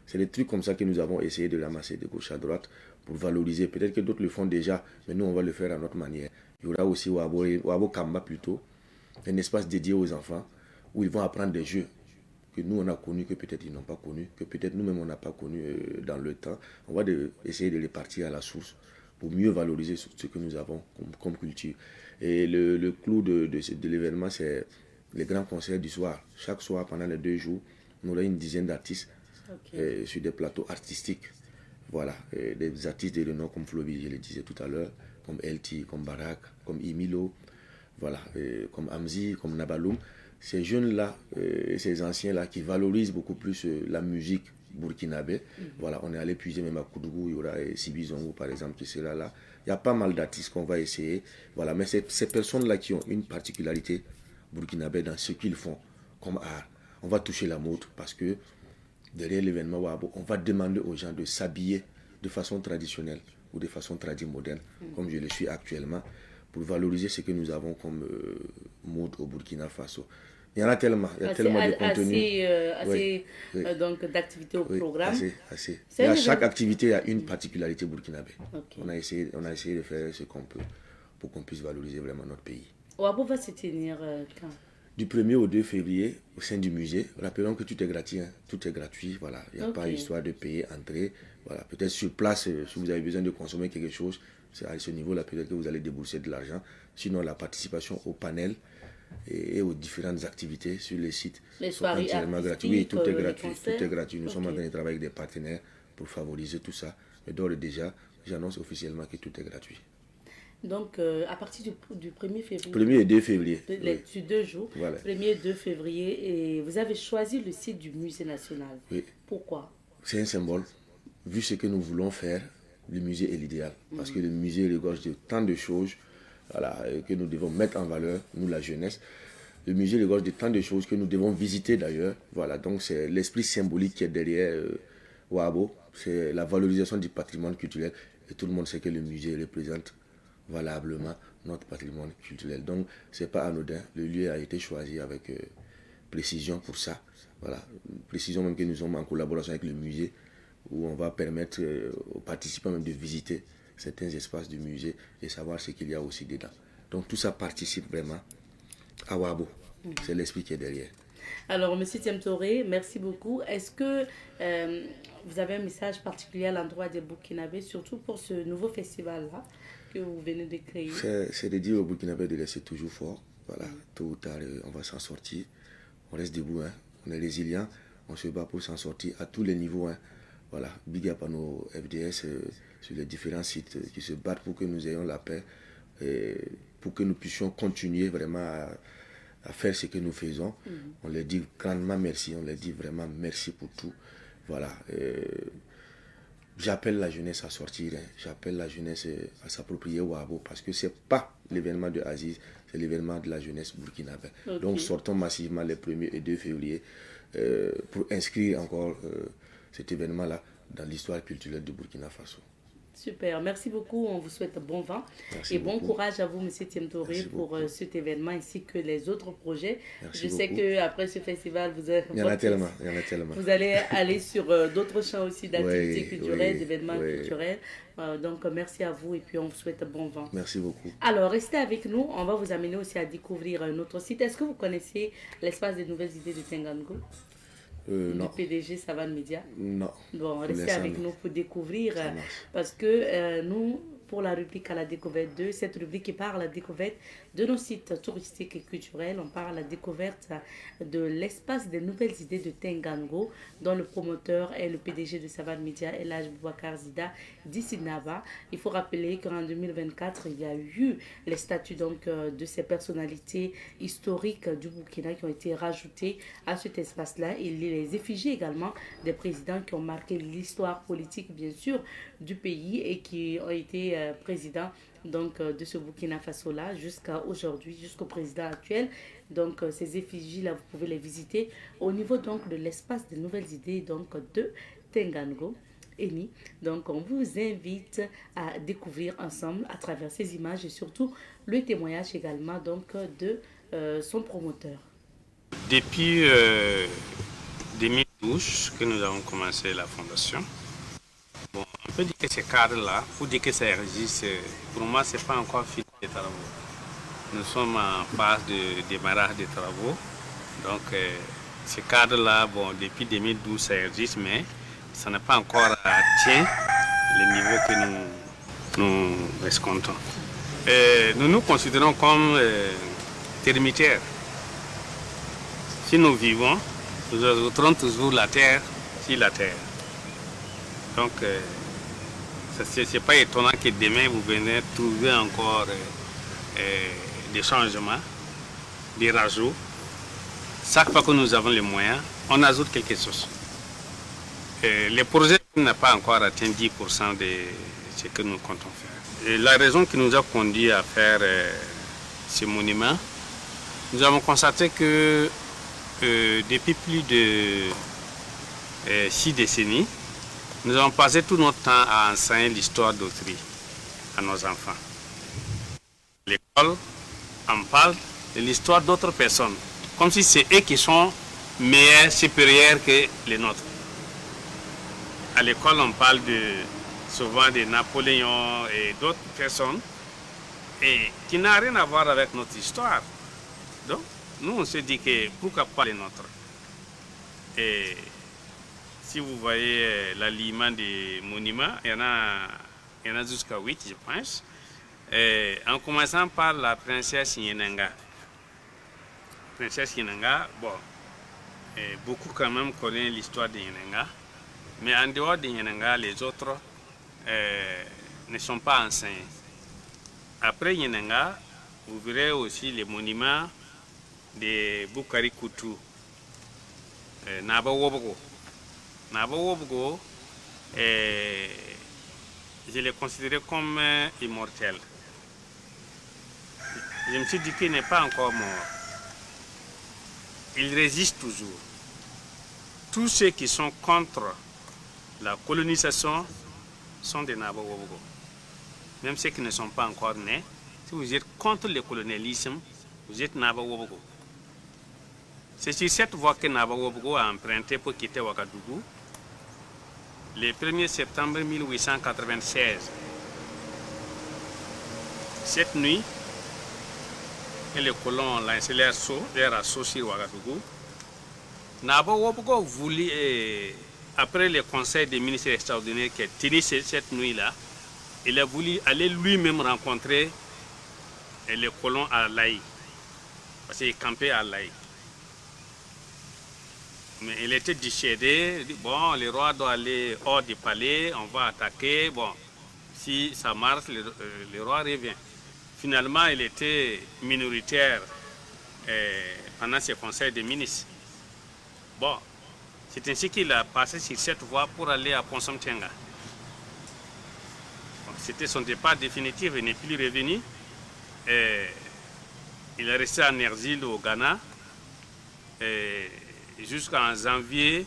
C'est des trucs comme ça que nous avons essayé de ramasser de gauche à droite pour valoriser. Peut-être que d'autres le font déjà, mais nous on va le faire à notre manière. Il y aura aussi Wabo Kamba plutôt, un espace dédié aux enfants, où ils vont apprendre des jeux que nous on a connus, que peut-être ils n'ont pas connus, que peut-être nous-mêmes on n'a pas connus dans le temps. On va essayer de les partir à la source pour mieux valoriser ce que nous avons comme culture. Et le clou de l'événement, c'est les grands concerts du soir. Chaque soir, pendant les 2 jours, on aura une dizaine d'artistes sur des plateaux artistiques. Voilà, des artistes de renom comme Flobi, je le disais tout à l'heure, comme LT, comme Barak, comme Imilo, voilà, comme Amzi, comme Nabaloum. Ces jeunes-là, ces anciens-là qui valorisent beaucoup plus la musique burkinabé. Voilà, on est allé puiser même à Koudougou, il y aura Sibi Zongo par exemple qui sera là. Il y a pas mal d'artistes qu'on va essayer. Voilà, mais c'est ces personnes-là qui ont une particularité burkinabé dans ce qu'ils font comme art. On va toucher la mode parce que derrière l'événement Wabo, on va demander aux gens de s'habiller de façon traditionnelle ou de façon moderne, comme je le suis actuellement, pour valoriser ce que nous avons comme mode au Burkina Faso. Il y en a tellement, il y a tellement de contenu. Donc d'activités au programme. Assez. Et à chaque activité, il y a une particularité burkinabé. On a essayé de faire ce qu'on peut pour qu'on puisse valoriser vraiment notre pays. Wabo va se tenir quand? Du 1er au 2 février au sein du musée. Rappelons que tout est gratuit. Hein. Tout est gratuit. Voilà. Il n'y a pas histoire de payer entrée. Voilà. Peut-être sur place, si vous avez besoin de consommer quelque chose, c'est à ce niveau-là peut-être que vous allez débourser de l'argent. Sinon, la participation au panel et aux différentes activités sur les sites sont entièrement gratuites. Oui, tout est gratuit. Tout est gratuit. Nous sommes en train de travailler avec des partenaires pour favoriser tout ça. Mais d'ores et déjà, j'annonce officiellement que tout est gratuit. Donc, à partir du 1er février. 1er et 2 février. Sur 2 jours. Voilà. 1er et 2 février. Et vous avez choisi le site du musée national. Oui. Pourquoi? C'est un symbole. Vu ce que nous voulons faire, le musée est l'idéal. Parce que le musée regorge de tant de choses, voilà, que nous devons mettre en valeur, nous la jeunesse. Le musée regorge de tant de choses que nous devons visiter d'ailleurs. Voilà, donc c'est l'esprit symbolique qui est derrière Wabo. C'est la valorisation du patrimoine culturel. Et tout le monde sait que le musée représente valablement notre patrimoine culturel. Donc, ce n'est pas anodin. Le lieu a été choisi avec précision pour ça. Voilà, précision même que nous sommes en collaboration avec le musée, où on va permettre aux participants même de visiter certains espaces du musée et savoir ce qu'il y a aussi dedans. Donc, tout ça participe vraiment à Wabo. C'est l'esprit qui est derrière. Alors, M. Thiem Touré, merci beaucoup. Est-ce que vous avez un message particulier à l'endroit des Burkinabés, surtout pour ce nouveau festival-là que vous venez de créer? C'est de dire aux Burkinabés de rester toujours fort. Voilà, tôt ou tard, on va s'en sortir. On reste debout, hein. On est résilient. On se bat pour s'en sortir à tous les niveaux, hein. Voilà, big up à nos FDS sur les différents sites qui se battent pour que nous ayons la paix, et pour que nous puissions continuer vraiment à faire ce que nous faisons. On leur dit grandement merci, on leur dit vraiment merci pour tout. Voilà. J'appelle la jeunesse à sortir, hein. J'appelle la jeunesse à s'approprier Wabo, parce que ce n'est pas l'événement de Aziz, c'est l'événement de la jeunesse burkinabé. Okay. Donc sortons massivement les 1er et 2 février pour inscrire encore cet événement-là dans l'histoire culturelle du Burkina Faso. Super, merci beaucoup. On vous souhaite bon vent. Merci et bon beaucoup. Courage à vous, M. Thiem Touré, pour cet événement ainsi que les autres projets. Merci Je sais beaucoup. qu'après ce festival, il y en a tellement. Vous allez aller sur d'autres champs aussi d'activités culturelles, d'événements culturels. Donc, merci à vous et puis on vous souhaite bon vent. Merci beaucoup. Alors, restez avec nous. On va vous amener aussi à découvrir notre site. Est-ce que vous connaissez l'espace des nouvelles idées de Tengango? Non. Du PDG Savane Media? Non. Bon, restez avec nous pour découvrir, parce que nous, pour la rubrique à la découverte 2, cette rubrique qui parle à la découverte de nos sites touristiques et culturels, on parle à la découverte de l'espace des nouvelles idées de Tengango, dont le promoteur est le PDG de Savane Media, Elhaj Boubacar Zida d'Issinaba. Il faut rappeler qu'en 2024, il y a eu les statuts donc, de ces personnalités historiques du Burkina qui ont été rajoutées à cet espace-là. Il y a les effigies également des présidents qui ont marqué l'histoire politique, bien sûr, du pays et qui ont été présidents donc, de ce Burkina Faso-là jusqu'à aujourd'hui, jusqu'au président actuel. Donc, ces effigies-là, vous pouvez les visiter au niveau donc, de l'espace des nouvelles idées donc, de Tengango. Eni. Donc, on vous invite à découvrir ensemble à travers ces images et surtout le témoignage également donc, de son promoteur. Depuis 2012 que nous avons commencé la fondation, bon, on peut dire que ces cadres-là, pour dire que ça existe, pour moi, ce n'est pas encore fini les travaux. Nous sommes en phase de démarrage des travaux. Donc, ces cadres-là, bon, depuis 2012, ça existe, mais ça n'a pas encore atteint le niveau que nous escomptons. Nous nous considérons comme termitaires. Si nous vivons, nous ajouterons toujours la terre sur la terre. Donc, ce n'est pas étonnant que demain, vous venez trouver encore des changements, des rajouts. Chaque fois que nous avons les moyens, on ajoute quelque chose. Le projet n'a pas encore atteint 10% de ce que nous comptons faire. Et la raison qui nous a conduit à faire ce monument, nous avons constaté que depuis plus de 6 décennies, nous avons passé tout notre temps à enseigner l'histoire d'autrui à nos enfants. L'école en parle de l'histoire d'autres personnes, comme si c'est eux qui sont meilleurs, supérieurs que les nôtres. À l'école, on parle souvent de Napoléon et d'autres personnes et qui n'ont rien à voir avec notre histoire. Donc, nous, on se dit que pourquoi pas les nôtres. Et si vous voyez l'alignement des monuments, il y en a jusqu'à 8, je pense. Et en commençant par la princesse Yenanga. Princesse Yenanga, bon, beaucoup quand même connaissent l'histoire de Yenanga. Mais en dehors de Yenanga, les autres ne sont pas enseignés. Après Yenenga, vous verrez aussi les monuments de Bukari Kutu, Naba Wobogo. Naba Wobogo, je l'ai considéré comme immortel. Je me suis dit qu'il n'est pas encore mort. Il résiste toujours. Tous ceux qui sont contre la colonisation sont des Naba Wobogo. Même ceux qui ne sont pas encore nés, si vous êtes contre le colonialisme, vous êtes Naba Wobogo. C'est sur cette voie que Naba Wobogo a emprunté pour quitter Ouagadougou le 1er septembre 1896. Cette nuit, les colons ont lancé leur assaut sur Ouagadougou. Naba Wobogo voulait, après le conseil des ministres extraordinaires qui a tenu cette nuit-là, il a voulu aller lui-même rencontrer les colons à Laï, parce qu'il campait à Laï. Mais il était dissuadé, bon, le roi doit aller hors du palais, on va attaquer, bon, si ça marche, le roi revient. Finalement, il était minoritaire pendant ce conseil des ministres. Bon, c'est ainsi qu'il a passé sur cette voie pour aller à Ponsomtenga. C'était son départ définitif, il n'est plus revenu. Il est resté en exil au Ghana jusqu'en janvier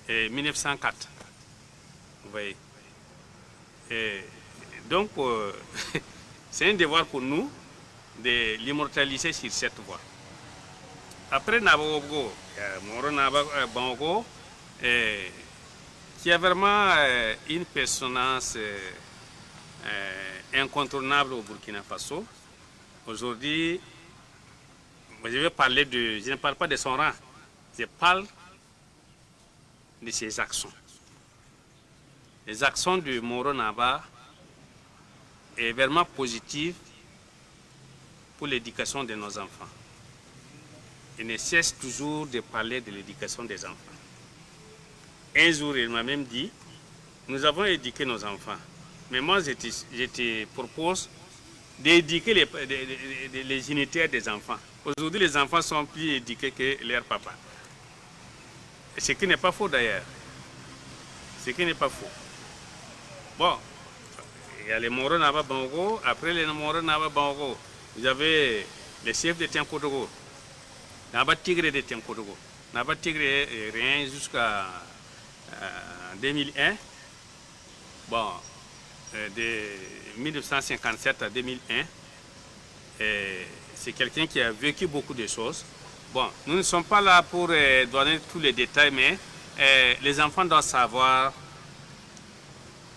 1904. Vous voyez. Donc, c'est un devoir pour nous de l'immortaliser sur cette voie. Après Naba Wobogo, Moro Naba Bongo, qui a vraiment une personnance incontournable au Burkina Faso. Aujourd'hui, je ne parle pas de son rang, je parle de ses actions. Les actions de Moro Naba est vraiment positive pour l'éducation de nos enfants. Il ne cesse toujours de parler de l'éducation des enfants. Un jour, il m'a même dit, nous avons éduqué nos enfants, mais moi, je te propose d'éduquer les géniteurs des enfants. Aujourd'hui, les enfants sont plus éduqués que leur papa. Ce qui n'est pas faux d'ailleurs. Ce qui n'est pas faux. Bon, il y a les Moro Naba Bongo. Après les Moro Naba Bongo, vous avez les chefs de Tiankodogo. Naba Tigre de Tiankodogo. Naba Tigre est rien jusqu'à 2001. Bon, de 1957 à 2001. C'est quelqu'un qui a vécu beaucoup de choses. Bon, nous ne sommes pas là pour donner tous les détails, mais les enfants doivent savoir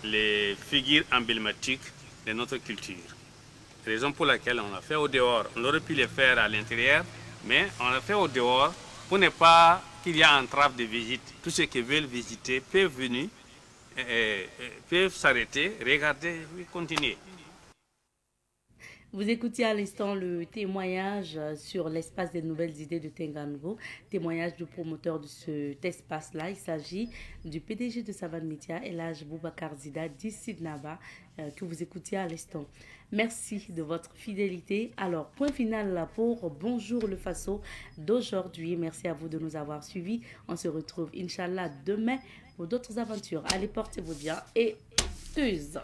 les figures emblématiques de notre culture. Raison pour laquelle on l'a fait au dehors. On aurait pu le faire à l'intérieur, mais on l'a fait au dehors pour ne pas qu'il y ait entrave de visite. Tous ceux qui veulent visiter peuvent venir, peuvent s'arrêter, regarder et continuer. Vous écoutiez à l'instant le témoignage sur l'espace des nouvelles idées de Tengango, témoignage du promoteur de cet espace-là. Il s'agit du PDG de Savane Media, Elhadj Boubacar Zida, d'ici de Naba, que vous écoutiez à l'instant. Merci de votre fidélité. Alors, point final là pour Bonjour le Faso d'aujourd'hui. Merci à vous de nous avoir suivis. On se retrouve, Inch'Allah, demain pour d'autres aventures. Allez, portez-vous bien et tuse.